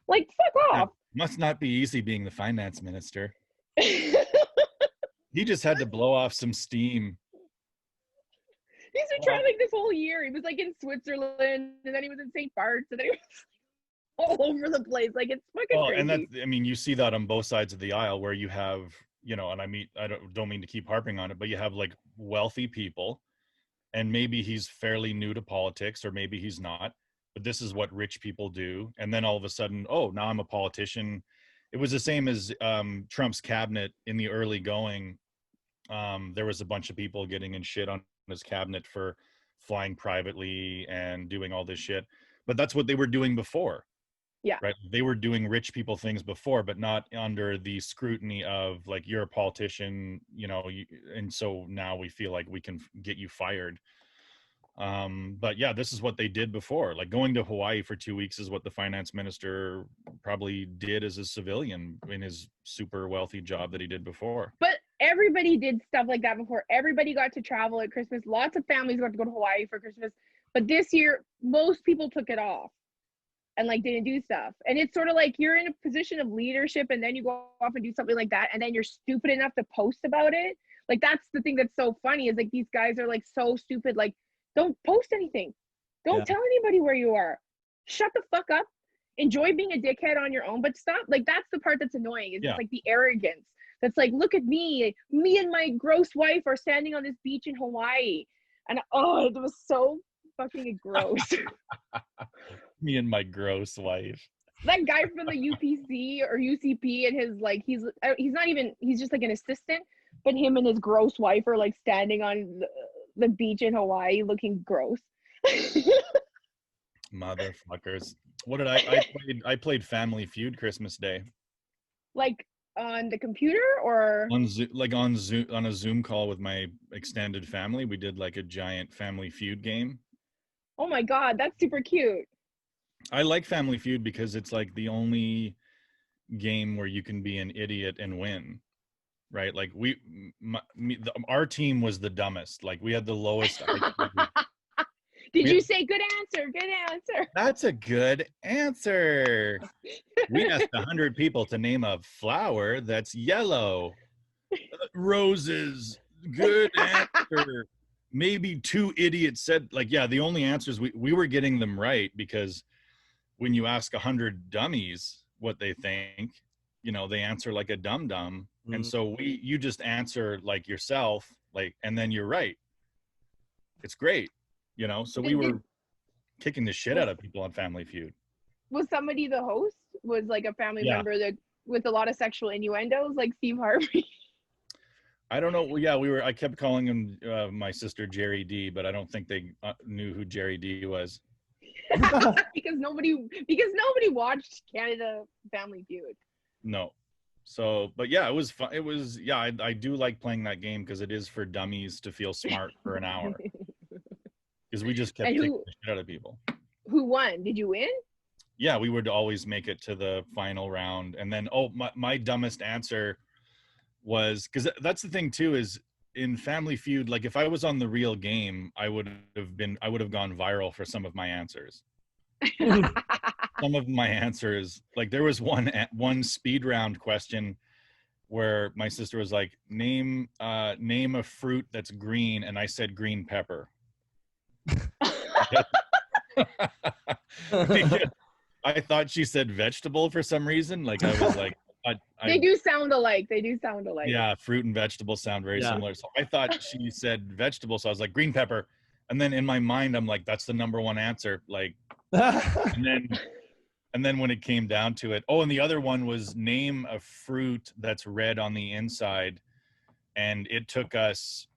Like, fuck off. Must not be easy being the finance minister. He just had to blow off some steam. He's been traveling this whole year. He was like in Switzerland, and then he was in St. Bart's, and then he was all over the place. Like, it's fucking crazy. And that, I mean, you see that on both sides of the aisle, where you have, you know, and I don't mean to keep harping on it, but you have like wealthy people, and maybe he's fairly new to politics, or maybe he's not, but this is what rich people do. And then all of a sudden, oh, now I'm a politician. It was the same as Trump's cabinet in the early going. There was a bunch of people getting in shit on his cabinet for flying privately and doing all this shit, but that's what they were doing before. Yeah. Right. They were doing rich people things before, but not under the scrutiny of like, you're a politician, you know, and so now we feel like we can get you fired. But yeah, this is what they did before. Like, going to Hawaii for 2 weeks is what the finance minister probably did as a civilian in his super wealthy job that he did before. But everybody did stuff like that before. Everybody got to travel at Christmas. Lots of families got to go to Hawaii for Christmas. But this year, most people took it off and like didn't do stuff. And it's sort of like you're in a position of leadership, and then you go off and do something like that, and then you're stupid enough to post about it. Like, that's the thing that's so funny, is like these guys are like so stupid. Like, don't post anything. Don't tell anybody where you are. Shut the fuck up. Enjoy being a dickhead on your own, but stop. Like, that's the part that's annoying, is just like the arrogance. That's like, look at me. Me and my gross wife are standing on this beach in Hawaii. And oh, it was so fucking gross. Me and my gross wife. That guy from the UPC or UCP, and his like, he's not even, he's just like an assistant, but him and his gross wife are like standing on the beach in Hawaii looking gross. Motherfuckers. What did I played Family Feud Christmas Day. Like on the computer or on Zoom, like on Zoom, on a Zoom call with my extended family. We did like a giant Family Feud game. Oh my God, that's super cute. I like Family Feud because it's like the only game where you can be an idiot and win, right? Like our team was the dumbest. Like, we had the lowest. Did you say good answer? Good answer. That's a good answer. We asked 100 people to name a flower that's yellow. Roses. Good answer. Maybe 2 idiots said, like, yeah, the only answers we were getting them right, because when you ask 100 dummies what they think, you know, they answer like a dum-dum. Mm-hmm. And so you just answer like yourself, like, and then you're right. It's great. You know, so we were kicking the shit out of people on Family Feud. Was somebody the host? Was like a family member that with a lot of sexual innuendos, like Steve Harvey? I don't know. Well, yeah, I kept calling him my sister Jerry D, but I don't think they knew who Jerry D was. because nobody watched Canada Family Feud. No. So, but yeah, it was fun. It was, yeah, I do like playing that game because it is for dummies to feel smart for an hour. Because we just kept taking the shit out of people. Who won? Did you win? Yeah, we would always make it to the final round. And then, my dumbest answer was, because that's the thing too, is in Family Feud, like if I was on the real game, I would have gone viral for some of my answers. Some of my answers, like there was one speed round question where my sister was like, name a fruit that's green, and I said green pepper. Because I thought she said vegetable for some reason. Like I was like, They do sound alike. They do sound alike. yeah, fruit and vegetables sound very similar. So I thought she said vegetable. So I was like, green pepper. And then in my mind, I'm like, that's the number one answer. Like, and then when it came down to it, oh, and the other one was name a fruit that's red on the inside. And it took us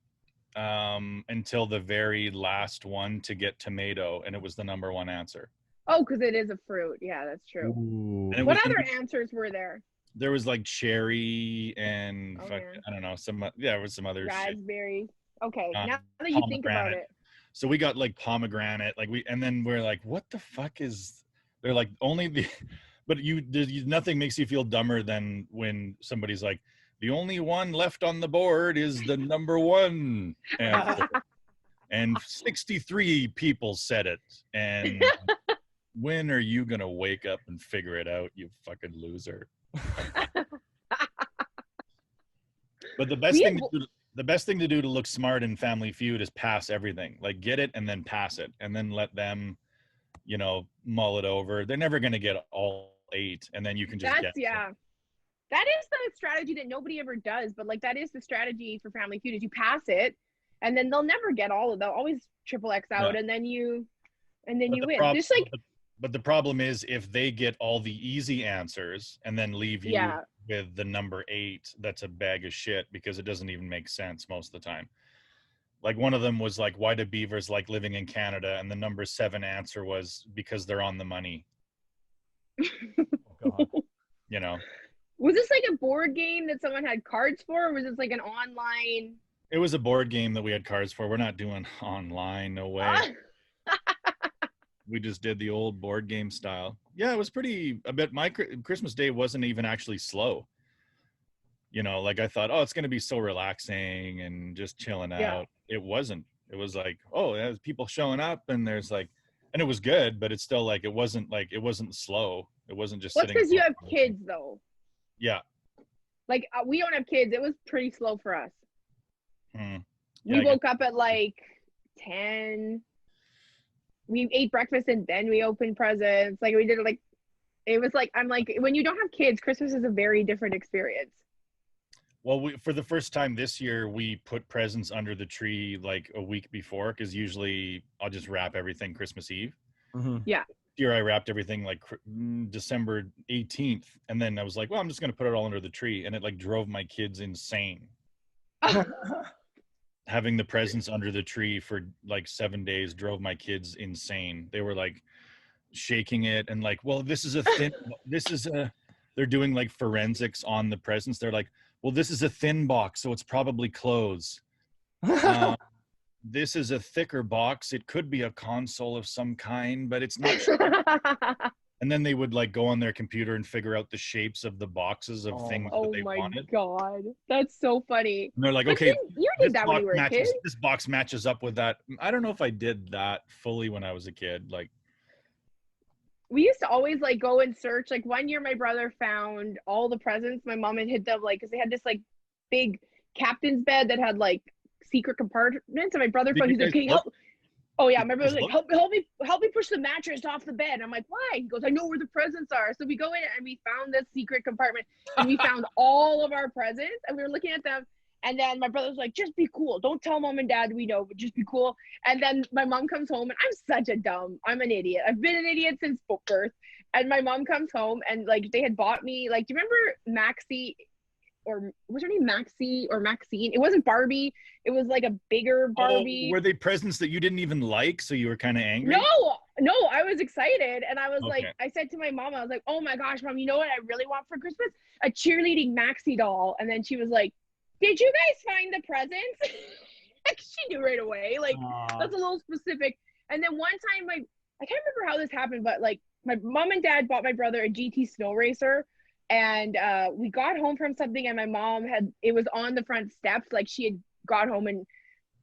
until the very last one to get tomato, and it was the number one answer. Oh, because it is a fruit. Yeah, that's true. What other answers were there? There was like cherry and I don't know, there was some other raspberry. Okay, now that you think about it. So we got like pomegranate, and then we're like, what the fuck is? They're like but nothing makes you feel dumber than when somebody's like, the only one left on the board is the number one answer. And 63 people said it. And when are you going to wake up and figure it out, you fucking loser? But the best thing to do to look smart in Family Feud is pass everything. Like get it and then pass it. And then let them, mull it over. They're never going to get all 8. And then you can just get it. That is the strategy that nobody ever does, but like that is the strategy for Family Feud is you pass it, and then they'll never get all of them. They'll always triple X out, and then you win. Just like, but the problem is if they get all the easy answers and then leave you with the number 8, that's a bag of shit because it doesn't even make sense most of the time. Like one of them was like, why do beavers like living in Canada? And the number 7 answer was because they're on the money. Oh, God. Was this like a board game that someone had cards for, or was this like an online? It was a board game that we had cards for. We're not doing online, no way. We just did the old board game style. Yeah, it was my Christmas Day wasn't even actually slow. Like I thought, it's going to be so relaxing and just chilling out. It wasn't. It was like, there's people showing up and there's like, and it was good, but it's still like, it wasn't slow. It wasn't just sitting. What's because you have kids though? Yeah. Like we don't have kids. It was pretty slow for us. Yeah, we woke up at like 10. We ate breakfast and then we opened presents. Like we did it it was like, I'm like, when you don't have kids, Christmas is a very different experience. Well, for the first time this year, we put presents under the tree like a week before, because usually I'll just wrap everything Christmas Eve. Mm-hmm. Yeah. Here I wrapped everything like December 18th, and then I was like, well, I'm just going to put it all under the tree, and it like drove my kids insane. Having the presents under the tree for like 7 days drove my kids insane. They were like shaking it and like, well, they're doing like forensics on the presents. They're like, well, this is a thin box, so it's probably clothes. This is a thicker box. It could be a console of some kind, but it's not sure. And then they would like go on their computer and figure out the shapes of the boxes of things that they wanted. Oh my God. That's so funny. And they're like, okay, you did that when you were a kid. This box matches up with that. I don't know if I did that fully when I was a kid. Like, we used to always like go and search. Like one year my brother found all the presents. My mom had hid them like, because they had this like big captain's bed that had like secret compartments. And my brother found, he's like, can you help? Oh yeah, my brother was like, help me push the mattress off the bed. I'm like, why? He goes, I know where the presents are. So we go in and we found this secret compartment and we found all of our presents and we were looking at them. And then my brother was like, just be cool. Don't tell mom and dad we know, but just be cool. And then my mom comes home and I'm an idiot. I've been an idiot since birth. And my mom comes home and like they had bought me, like, do you remember Maxie, or was her name Maxie or Maxine? It wasn't Barbie. It was like a bigger Barbie. Were they presents that you didn't even like, so you were kind of angry? No, I was excited. And I was like, I said to my mom, I was like, oh my gosh, mom, you know what I really want for Christmas? A cheerleading Maxie doll. And then she was like, did you guys find the presents? She knew right away. Like, that's a little specific. And then one time, I can't remember how this happened, but like my mom and dad bought my brother a GT snow racer. And we got home from something and my mom it was on the front steps. Like she had got home and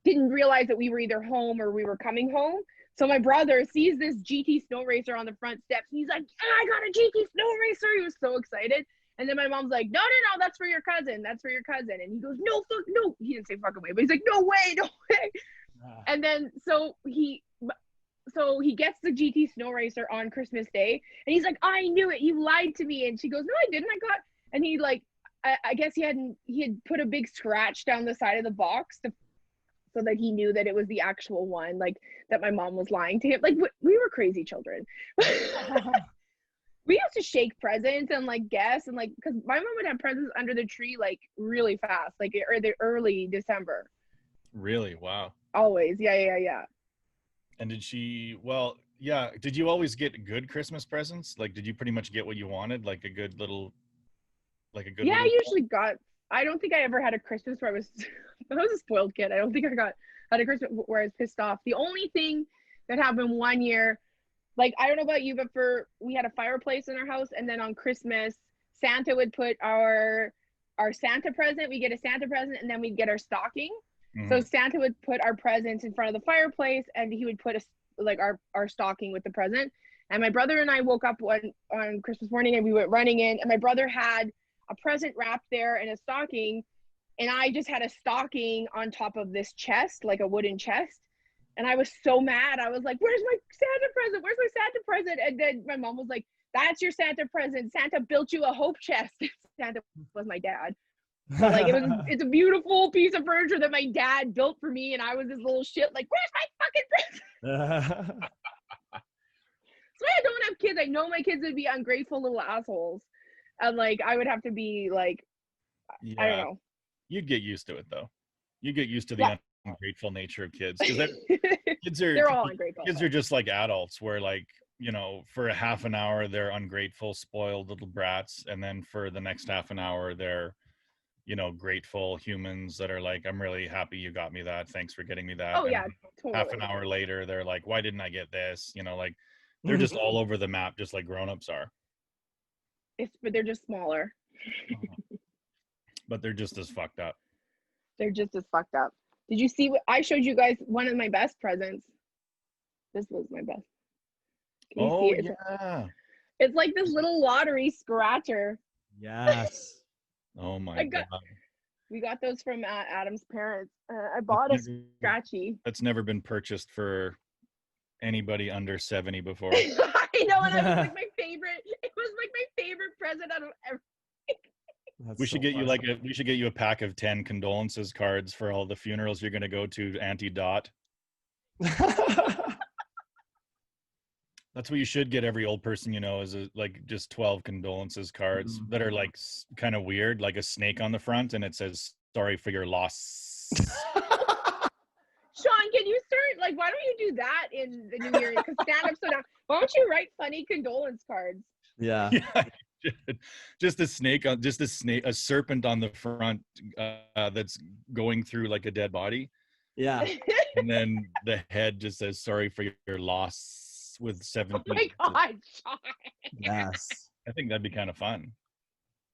didn't realize that we were either home or we were coming home. So my brother sees this GT snow racer on the front steps. And he's like, I got a GT snow racer. He was so excited. And then my mom's like, no, that's for your cousin. That's for your cousin. And he goes, no, fuck, no. He didn't say fuck away, but he's like, no way. And then, so so he gets the GT snow racer on Christmas Day, and he's like, I knew it, you lied to me. And she goes, no, I didn't. And he like, I guess he had put a big scratch down the side of the box so that he knew that it was the actual one, like that my mom was lying to him. Like we were crazy children. We used to shake presents and like guess, and like, because my mom would have presents under the tree like really fast, like or the early December. Really? Wow. Always. Yeah. And did you always get good Christmas presents? Like, did you pretty much get what you wanted? Like a good little Yeah, I usually got, I don't think I ever had a Christmas where I was a spoiled kid. I don't think I had a Christmas where I was pissed off. The only thing that happened one year, like, I don't know about you, but we had a fireplace in our house, and then on Christmas, Santa would put our Santa present, we get a Santa present, and then we'd get our stocking. Mm-hmm. So Santa would put our presents in front of the fireplace, and he would put our stocking with the present. And my brother and I woke up on Christmas morning, and we went running in, and my brother had a present wrapped there in a stocking, and I just had a stocking on top of this chest, like a wooden chest. And I was so mad. I was like, where's my Santa present? Where's my Santa present? And then my mom was like, that's your Santa present. Santa built you a hope chest. Santa was my dad. But like, it's a beautiful piece of furniture that my dad built for me. And I was this little shit, like, where's my fucking present? So I don't have kids. I know my kids would be ungrateful little assholes. And like, I would have to be like, I don't know. You'd get used to it though. You get used to the ungrateful nature of kids, because they're all ungrateful. Kids are just like adults, where like, you know, for a half an hour they're ungrateful, spoiled little brats, and then for the next half an hour they're, you know, grateful humans that are like, I'm really happy you got me that, thanks for getting me that. Oh, yeah, totally. Half an hour later they're like, why didn't I get this? You know, like, they're just all over the map, just like grown-ups are. But they're just smaller. But they're just as fucked up. They're just as fucked up. Did you see what I showed you guys? One of my best presents. This was my best. Can you see it? Yeah. It's like this little lottery scratcher. Yes. Oh my God. We got those from Adam's parents. I bought a scratchy. That's never been purchased for anybody under 70 before. I know, and it was like my favorite. It was like my favorite present out of everything. We should get you a pack of 10 condolences cards for all the funerals you're going to go to, Auntie Dot. That's what you should get every old person, you know, is like just 12 condolences cards that are like kind of weird, like a snake on the front, and it says, sorry for your loss. Sean, can you start, like, why don't you do that in the new year? Because stand up so down. Why don't you write funny condolence cards? Yeah. Just a snake, a serpent on the front that's going through like a dead body. Yeah. And then the head just says, sorry for your loss with 17. Oh my God, Sean. Yes. I think that'd be kind of fun.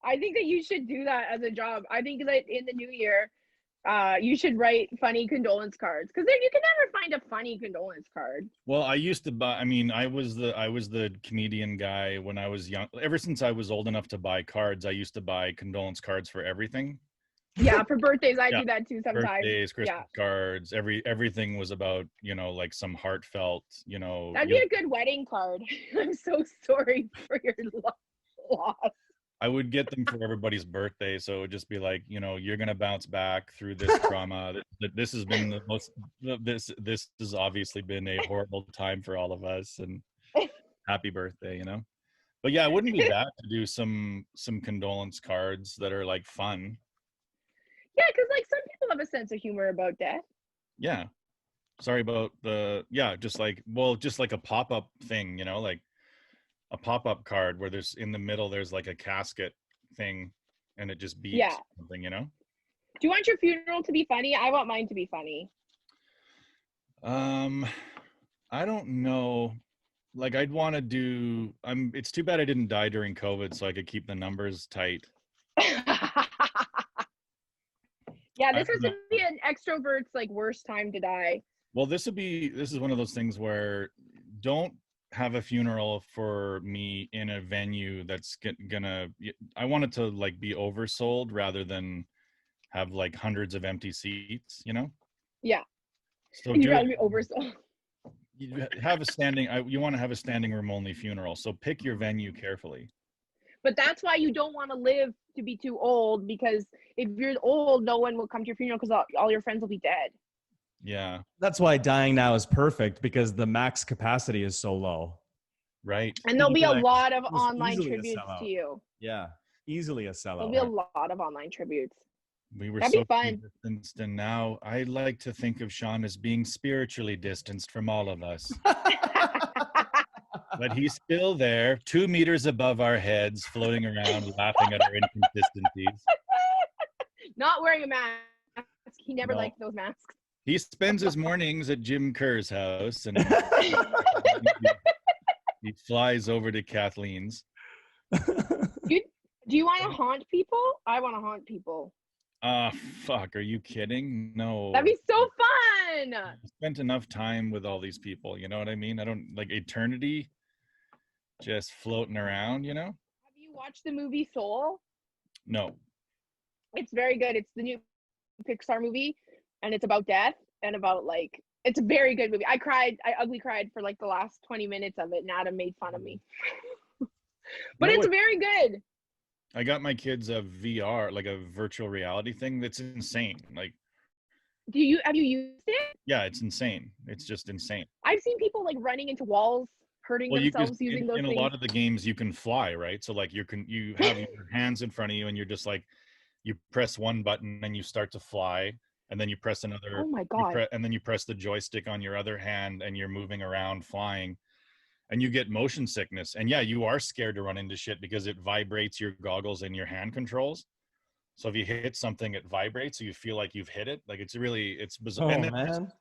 I think that you should do that as a job. I think that in the new year, you should write funny condolence cards, because you can never find a funny condolence card. Well, I used to buy, I mean, I was the comedian guy when I was young. Ever since I was old enough to buy cards, I used to buy condolence cards for everything. Yeah, for birthdays, I do that too sometimes. Birthdays, Christmas cards, everything was about, you know, like some heartfelt, you know. That'd be a good wedding card. I'm so sorry for your loss. I would get them for everybody's birthday, so it would just be like, you know, you're gonna bounce back through this trauma. This has been the most. This has obviously been a horrible time for all of us, and happy birthday, you know. But yeah, it wouldn't be bad to do some condolence cards that are like fun. Yeah, because like some people have a sense of humor about death. Yeah, sorry about just like a pop-up thing, you know, like a pop-up card where there's in the middle there's like a casket thing and it just beeps something, you know. Do you want your funeral to be funny? I want mine to be funny. I don't know, like I'd want to do, it's too bad I didn't die during COVID so I could keep the numbers tight. Yeah, this has to be an extrovert's like worst time to die. Well, this is one of those things where don't have a funeral for me in a venue that's gonna, I want it to like be oversold rather than have like hundreds of empty seats, you know? Yeah. So you gotta be oversold. you have a standing. You want to have a standing room only funeral, so pick your venue carefully. But that's why you don't want to live to be too old, because if you're old, no one will come to your funeral because all your friends will be dead. Yeah. That's why dying now is perfect, because the max capacity is so low. Right. And there'll be a Like, lot of it's online easily a tributes sellout. to you. Yeah, easily a There'll sellout. be a lot of online tributes. We were That'd so be fun. distanced, and now I like to think of Sean as being spiritually distanced from all of us. But he's still there, 2 meters above our heads, floating around, laughing at our inconsistencies. Not wearing a mask. He never No. liked those masks. He spends his mornings at Jim Kerr's house, and he flies over to Kathleen's. Do you want to haunt people? I want to haunt people. Fuck, are you kidding? No. That'd be so fun. I spent enough time with all these people, you know what I mean? I don't like eternity just floating around, you know? Have you watched the movie Soul? No. It's very good. It's the new Pixar movie, and it's about death and about like, it's a very good movie. I ugly cried for like the last 20 minutes of it, and Adam made fun of me. But it's very good. I got my kids a VR, like a virtual reality thing that's insane. Like, have you used it? yeah, it's insane. It's just insane. I've seen people like running into walls, hurting themselves using those in things. a lot of the games you can fly, right? So like you have your hands in front of you and you're just like, you press one button and you start to fly, and then you press another. Oh my God. And then you press the joystick on your other hand and you're moving around flying, and you get motion sickness. And yeah, you are scared to run into shit because it vibrates your goggles and your hand controls. So if you hit something, it vibrates, so you feel like you've hit it. Like it's bizarre. Oh, man.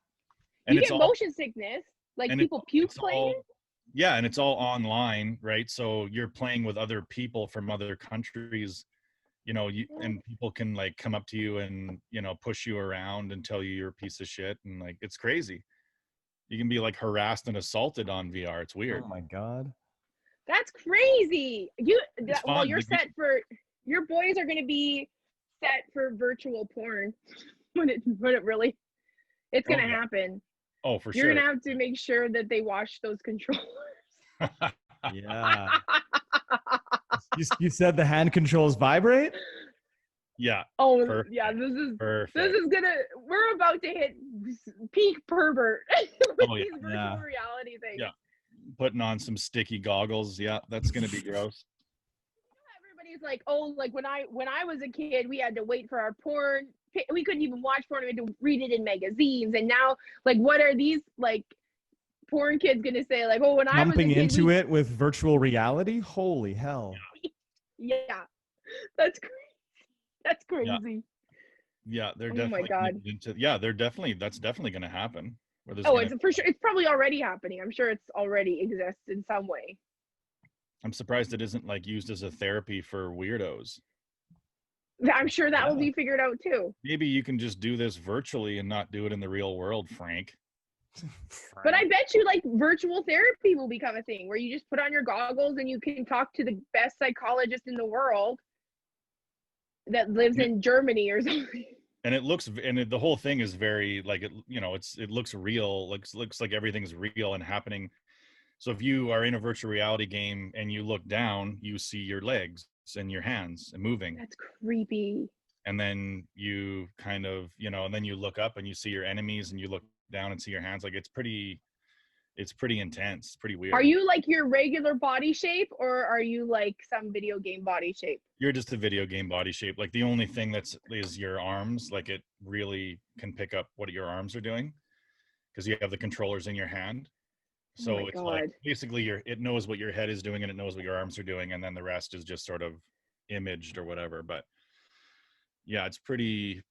You get motion sickness, like people puke playing. Yeah, and it's all online, right? So you're playing with other people from other countries, you know, and people can like come up to you and, you know, push you around and tell you you're a piece of shit, and like it's crazy. You can be like harassed and assaulted on VR. It's weird. Oh my God. That's crazy. Your boys are going to be set for virtual porn when it really, it's going to happen. Oh, for sure. You're going to have to make sure that they wash those controllers. Yeah. You said the hand controls vibrate? Yeah. Oh, perfect. Yeah. This is perfect. We're about to hit peak pervert with these virtual reality things. Yeah. Putting on some sticky goggles. Yeah, that's going to be gross. Everybody's like, oh, like when I was a kid, we had to wait for our porn. We couldn't even watch porn. We had to read it in magazines. And now, like, what are these like porn kids gonna say? Like, oh, when I was jumping into it with virtual reality? Holy hell! Yeah, that's crazy. That's crazy. Yeah, they're definitely. Oh my God. That's definitely going to happen. It's for sure. It's probably already happening. I'm sure it's already exists in some way. I'm surprised it isn't like used as a therapy for weirdos. I'm sure that will be figured out too. Maybe you can just do this virtually and not do it in the real world, Frank. But I bet you like virtual therapy will become a thing where you just put on your goggles and you can talk to the best psychologist in the world that lives in Germany or something. And the whole thing is very like, it looks real, looks like everything's real and happening. So if you are in a virtual reality game and you look down, you see your legs and your hands and moving. That's creepy. And then you kind of, and then you look up and you see your enemies and you look down and see your hands. Like it's pretty intense, pretty weird. Are you like your regular body shape, or are you like some video game body shape? You're just a video game body shape. Like the only thing is your arms. Like it really can pick up what your arms are doing because you have the controllers in your hand. So it's like basically it knows what your head is doing and it knows what your arms are doing, and then the rest is just sort of imaged or whatever. But yeah, it's pretty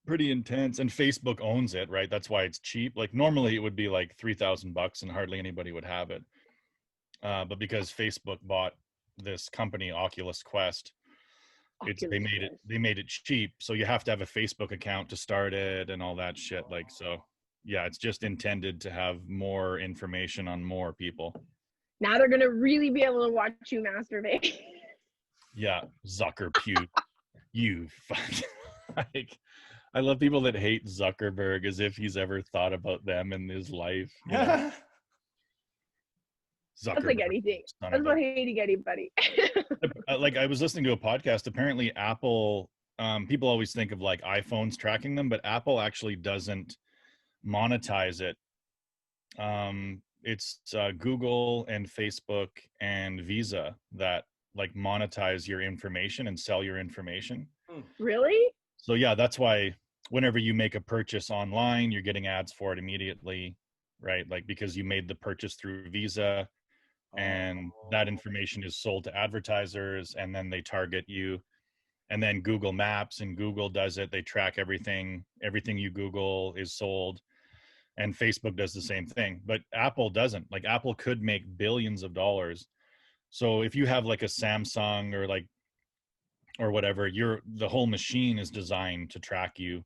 intense, and Facebook owns it, right? That's why it's cheap. Like normally it would be like $3,000 and hardly anybody would have it. But because Facebook bought this company, Oculus Quest, they made it cheap. So you have to have a Facebook account to start it and all that shit. Like, so yeah, it's just intended to have more information on more people. Now they're going to really be able to watch you masturbate. Yeah. Zucker Feud. You fuck. Like, I love people that hate Zuckerberg as if he's ever thought about them in his life. You know? That's like Zuckerberg. anything. Son That's of about hating anybody. like I was listening to a podcast. Apparently, Apple. People always think of like iPhones tracking them, but Apple actually doesn't monetize it. It's Google and Facebook and Visa that like monetize your information and sell your information. Really? So yeah, that's why whenever you make a purchase online, you're getting ads for it immediately, right? Like because you made the purchase through Visa, and that information is sold to advertisers, and then they target you. And then Google Maps and Google does it. They track everything you Google is sold. And Facebook does the same thing, but Apple doesn't. Like Apple could make billions of dollars. So if you have like a Samsung or like or whatever, the whole machine is designed to track you.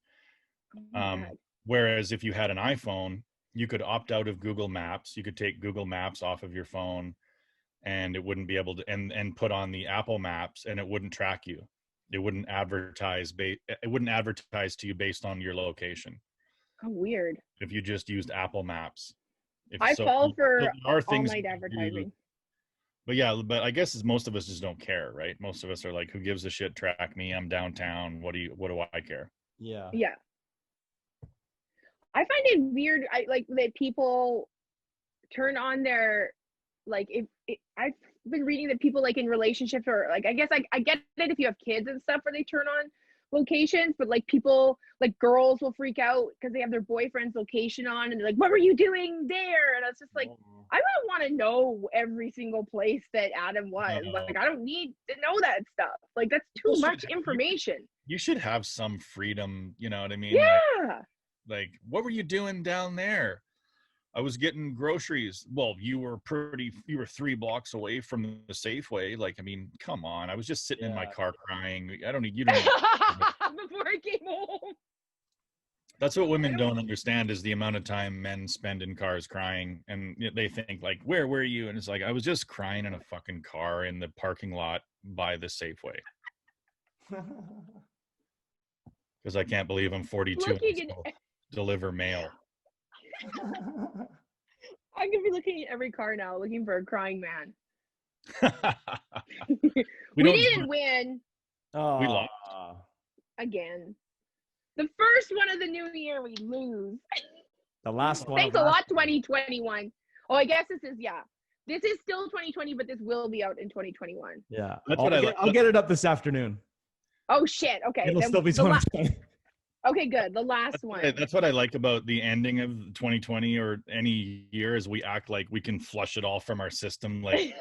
Whereas if you had an iPhone, you could opt out of Google Maps. You could take Google Maps off of your phone, and it wouldn't be able to and put on the Apple Maps, and it wouldn't track you. It wouldn't advertise to you based on your location. Oh, weird. If you just used Apple Maps. I fall for all-night advertising. But yeah, but I guess most of us just don't care, right? Most of us are like, who gives a shit? Track me. I'm downtown. What do I care? Yeah. Yeah. I find it weird. I like that people turn on their like I've been reading that people like in relationships or like I guess I get it if you have kids and stuff where they turn on locations, but like people like girls will freak out because they have their boyfriend's location on and they're like, what were you doing there? And I was just like, I don't want to know every single place that Adam was. Like I don't need to know that stuff. Like that's too much information. You should have some freedom, you know what I mean? Yeah. Like what were you doing down there? I was getting groceries. Well, you were 3 blocks away from the Safeway. Like, I mean, come on. I was just sitting in my car crying. You don't need before I came home. That's what women don't understand is the amount of time men spend in cars crying. And they think like, where were you? And it's like, I was just crying in a fucking car in the parking lot by the Safeway. Because I can't believe I'm 42 and still deliver mail. I'm gonna be looking at every car now, looking for a crying man. we didn't win. We lost again. The first one of the new year, we lose. The last one. Thanks a lot, 2021. Oh, I guess this is This is still 2020, but this will be out in 2021. Yeah, I'll get it up this afternoon. Oh shit! Okay, it'll still be 2020. Okay, good. The last one. That's what I like about the ending of 2020 or any year is we act like we can flush it all from our system, like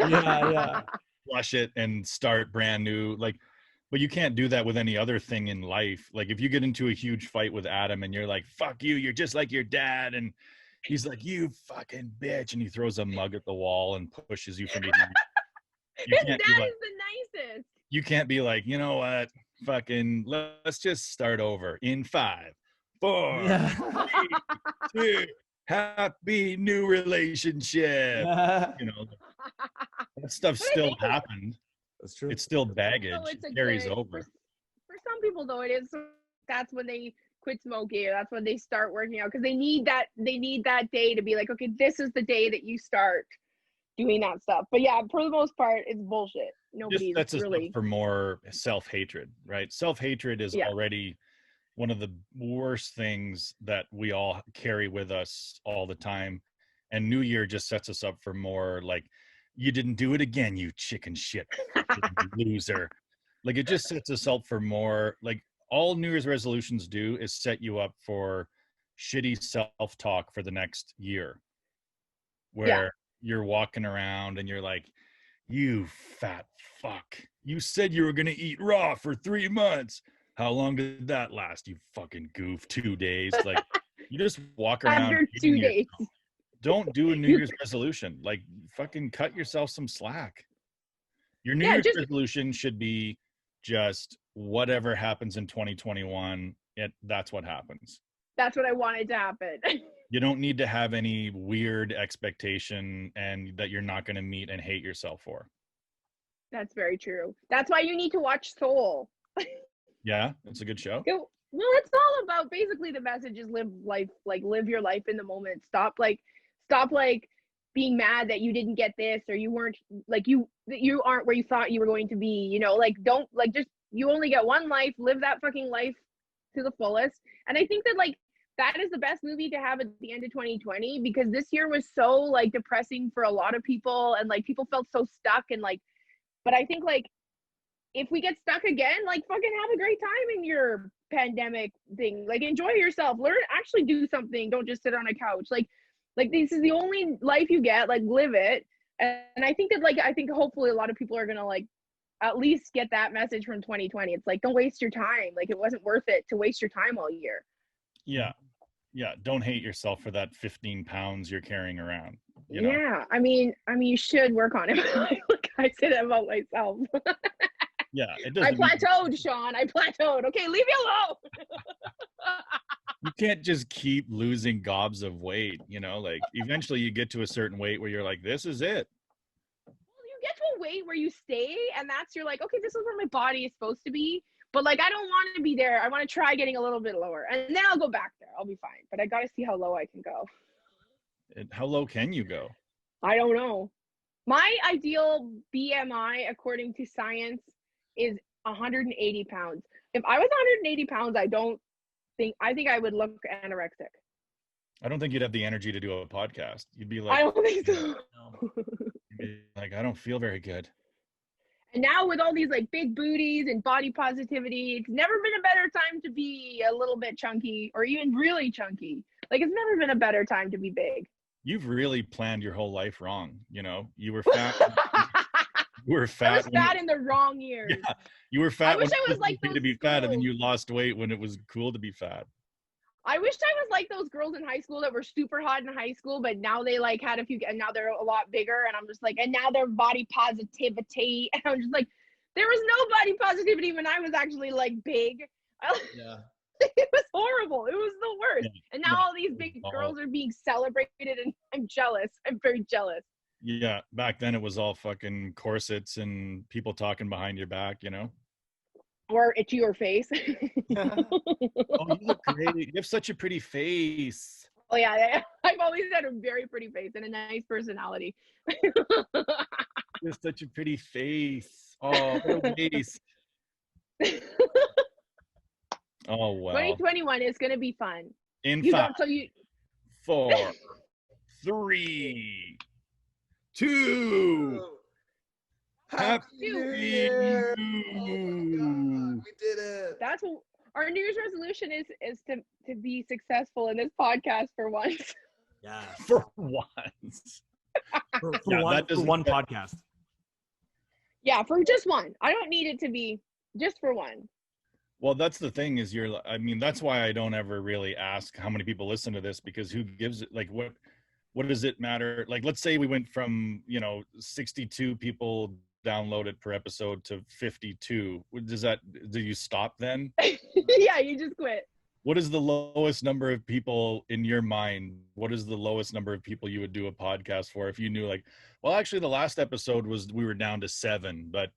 flush it and start brand new. Like, but you can't do that with any other thing in life. Like if you get into a huge fight with Adam and you're like, fuck you, you're just like your dad. And he's like, you fucking bitch. And he throws a mug at the wall and pushes you from behind. His dad is the nicest. You can't be like, you know what? Fucking let's just start over in 5, 4, 3, 2, happy new relationship. You know, that stuff still happened. That's true. It's still baggage. So it carries over. For some people though, it is. That's when they quit smoking. That's when they start working out because they need that day to be like, okay, this is the day that you start doing that stuff. But yeah, for the most part, it's bullshit. Nobody's really for more self-hatred, right? Self-hatred is already one of the worst things that we all carry with us all the time. And New Year just sets us up for more like, you didn't do it again, you chicken shit loser. Like it just sets us up for more, like all New Year's resolutions do is set you up for shitty self-talk for the next year. Where you're walking around and you're like, you fat fuck. You said you were going to eat raw for 3 months. How long did that last, you fucking goof? 2 days. Like you just walk around. After 2 days. Don't do a New Year's resolution. Like fucking cut yourself some slack. Your New Year's resolution should be just whatever happens in 2021. That's what happens. That's what I wanted to happen. You don't need to have any weird expectation and that you're not going to meet and hate yourself for. That's very true. That's why you need to watch Soul. Yeah, it's a good show. Well, it's all about basically the message is live life, like live your life in the moment. Stop being mad that you didn't get this or you weren't like you aren't where you thought you were going to be, you know, like don't like just you only get one life, live that fucking life to the fullest. And I think that like that is the best movie to have at the end of 2020 because this year was so like depressing for a lot of people and like people felt so stuck and like but I think like if we get stuck again, like fucking have a great time in your pandemic thing. Like enjoy yourself. Learn, actually do something. Don't just sit on a couch. Like this is the only life you get. Like live it. And I think that like I think hopefully a lot of people are gonna like at least get that message from 2020. It's like don't waste your time. Like it wasn't worth it to waste your time all year. Yeah. Yeah. Don't hate yourself for that 15 pounds you're carrying around. You know? Yeah. I mean you should work on it. Like I said about myself. Yeah, it I doesn't. plateaued, Sean. I plateaued. Okay, leave me alone. You can't just keep losing gobs of weight, you know, like eventually you get to a certain weight where you're like, this is it. Well, you get to a weight where you stay and that's you're like, okay, this is where my body is supposed to be. But like I don't want to be there. I want to try getting a little bit lower. And then I'll go back there. I'll be fine. But I gotta see how low I can go. How low can you go? I don't know. My ideal BMI, according to science, is 180 pounds. If I was 180 pounds, I think I would look anorexic. I don't think you'd have the energy to do a podcast. You'd be like, I don't think so. you'd be like, I don't feel very good. And now with all these like big booties and body positivity, it's never been a better time to be a little bit chunky or even really chunky. Like it's never been a better time to be big. You've really planned your whole life wrong. You know, you were fat. You were fat. I was fat in the wrong years. Yeah, you were fat. I wish I was like to be fat, and then you lost weight when it was cool to be fat. I wish I was like those girls in high school that were super hot in high school, but now they like had a few, and now they're a lot bigger. And I'm just like, and now they're body positivity. And I'm just like, there was no body positivity when I was actually like big. Yeah. It was horrible. It was the worst. Yeah. And now all these big girls are being celebrated, and I'm jealous. I'm very jealous. Yeah, back then it was all fucking corsets and people talking behind your back, you know? Or to your face. Oh, you look great. You have such a pretty face. Oh, yeah. I've always had a very pretty face and a nice personality. You have such a pretty face. Oh, what a waste. Oh, wow. 2021 is going to be fun. In You 5, don't, so you 4, 3, 2. Happy New Year! We did it. that's what our New Year's resolution is to be successful in this podcast for once. Yeah. For once. For Yeah, one podcast. Yeah, for just one. I don't need it to be just for one. Well, that's the thing is I mean, that's why I don't ever really ask how many people listen to this, because who gives it, like, what does it matter? Like, let's say we went from, 62 people downloaded per episode to 52. Do you stop then? Yeah, you just quit. What is the lowest number of people in your mind? What is the lowest number of people you would do a podcast for if you knew, like, well, actually the last episode we were down to 7, but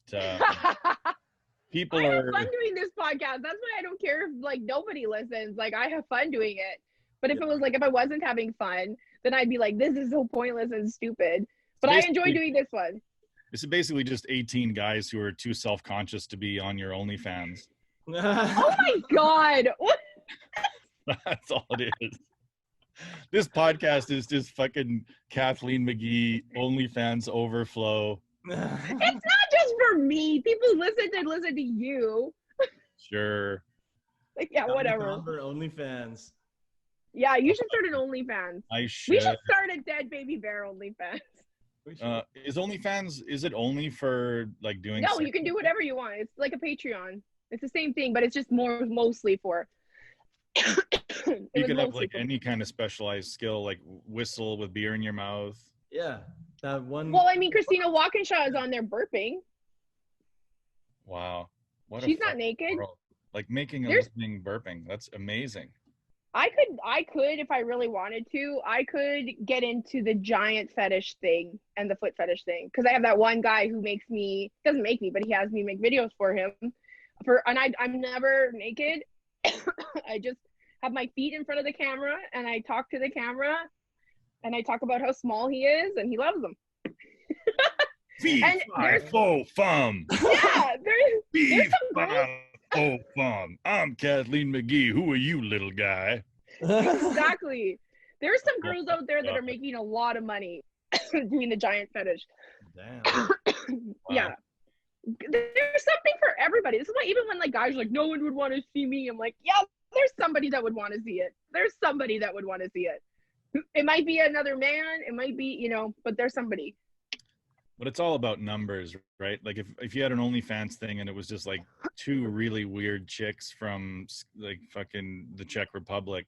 people I have fun doing this podcast. That's why I don't care if like nobody listens. Like I have fun doing it. But if it was like if I wasn't having fun, then I'd be like, this is so pointless and stupid. But I enjoy doing this one. This is basically just 18 guys who are too self-conscious to be on your OnlyFans. Oh my God. What? That's all it is. This podcast is just fucking Kathleen McGee, OnlyFans overflow. It's not just for me. People listen to you. Sure. Like, yeah, whatever. OnlyFans. Yeah, you should start an OnlyFans. I should. We should start a Dead Baby Bear OnlyFans. Is OnlyFans, is it only for like doing? No, you can do whatever you want. It's like a Patreon. It's the same thing, but it's just mostly for. You could have like any kind of specialized skill, like whistle with beer in your mouth. Yeah, that one. Well, I mean, Christina Walkinshaw is on there burping. Wow, she's not naked. World. Like making a living burping. That's amazing. I could, if I really wanted to, I could get into the giant fetish thing and the foot fetish thing. Because I have that one guy who doesn't make me, but he has me make videos for him. And I'm never naked. I just have my feet in front of the camera and I talk to the camera and I talk about how small he is and he loves them. Fee, And fi, fo, fum. Yeah, there's Fee, some girls. fi, fo, fum. I'm Kathleen McGee. Who are you, little guy? Exactly. There's some girls out there that are making a lot of money doing the giant fetish. Damn. Yeah. There's something for everybody. This is why even when like guys are like, no one would want to see me, I'm like, yeah, there's somebody that would want to see it. There's somebody that would want to see it. It might be another man, it might be, but there's somebody. But it's all about numbers, right? Like if you had an OnlyFans thing and it was just like two really weird chicks from like fucking the Czech Republic,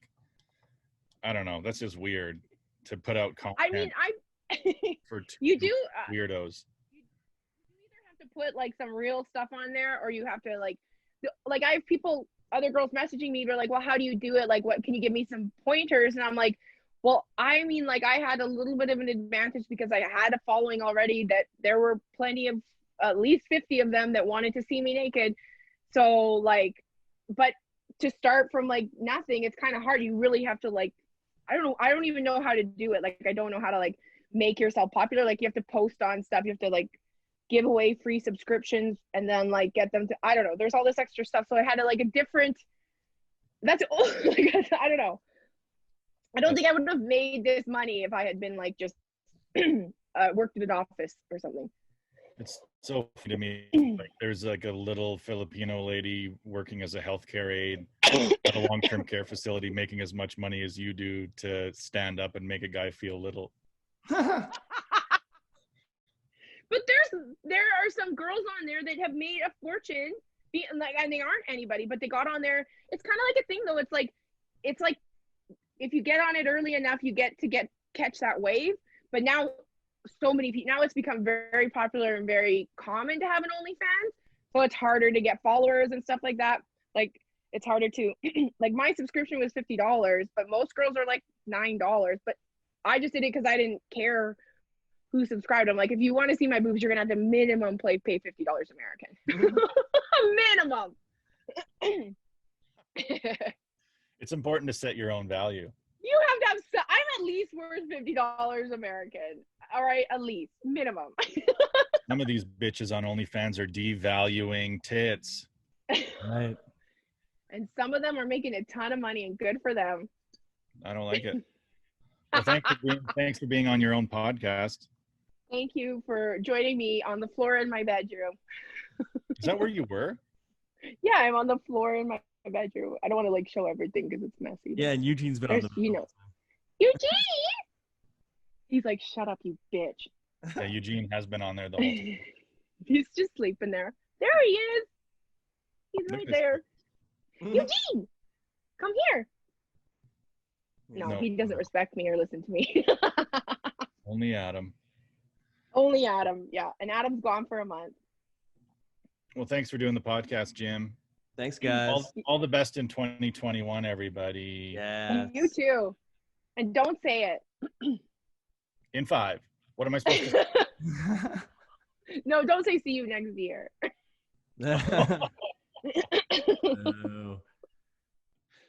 I don't know. That's just weird to put out content. I mean, for two you do weirdos. You either have to put like some real stuff on there, or you have to like I have people, other girls messaging me. They're like, well, how do you do it? Like, what can you give me some pointers? And I'm like, well, I mean, like I had a little bit of an advantage because I had a following already, that there were plenty of, at least 50 of them that wanted to see me naked. So like, but to start from like nothing, it's kind of hard. You really have to like, I don't even know how to do it. Like, I don't know how to like make yourself popular. Like, you have to post on stuff. You have to like give away free subscriptions and then like get them to, I don't know. There's all this extra stuff. So I had to like a different, that's, like, I don't know. I don't think I would have made this money if I had been like just worked in an office or something. It's so funny to me. Like, there's like a little Filipino lady working as a healthcare aide at a long-term care facility, making as much money as you do to stand up and make a guy feel little. But there are some girls on there that have made a fortune, and they aren't anybody, but they got on there. It's kind of like a thing though. It's like if you get on it early enough, you get to catch that wave. But now so many people, now it's become very, very popular and very common to have an OnlyFans. So it's harder to get followers and stuff like that. Like, it's harder to, like, my subscription was $50, but most girls are like $9. But I just did it because I didn't care who subscribed. I'm like, if you want to see my boobs, you're gonna have to minimum pay $50 American. Minimum. It's important to set your own value. You have to have, I'm at least worth $50 American. All right, at least, minimum. Some of these bitches on OnlyFans are devaluing tits. Right. And some of them are making a ton of money, and good for them. I don't like it. Well, thanks for being on your own podcast. Thank you for joining me on the floor in my bedroom. Is that where you were? Yeah, I'm on the floor in my bedroom. I don't want to like show everything because it's messy. Yeah, and Eugene's been on the Eugene! He's like, shut up, you bitch. Yeah, Eugene has been on there the whole time. He's just sleeping there. There he is. He's right there. Eugene! Come here. No, he doesn't respect me or listen to me. Only Adam. Only Adam, yeah. And Adam's gone for a month. Well, thanks for doing the podcast, Jim. Thanks, guys. All the best in 2021, everybody. Yeah. You too. And don't say it. In 5. What am I supposed to say? No, don't say see you next year. No.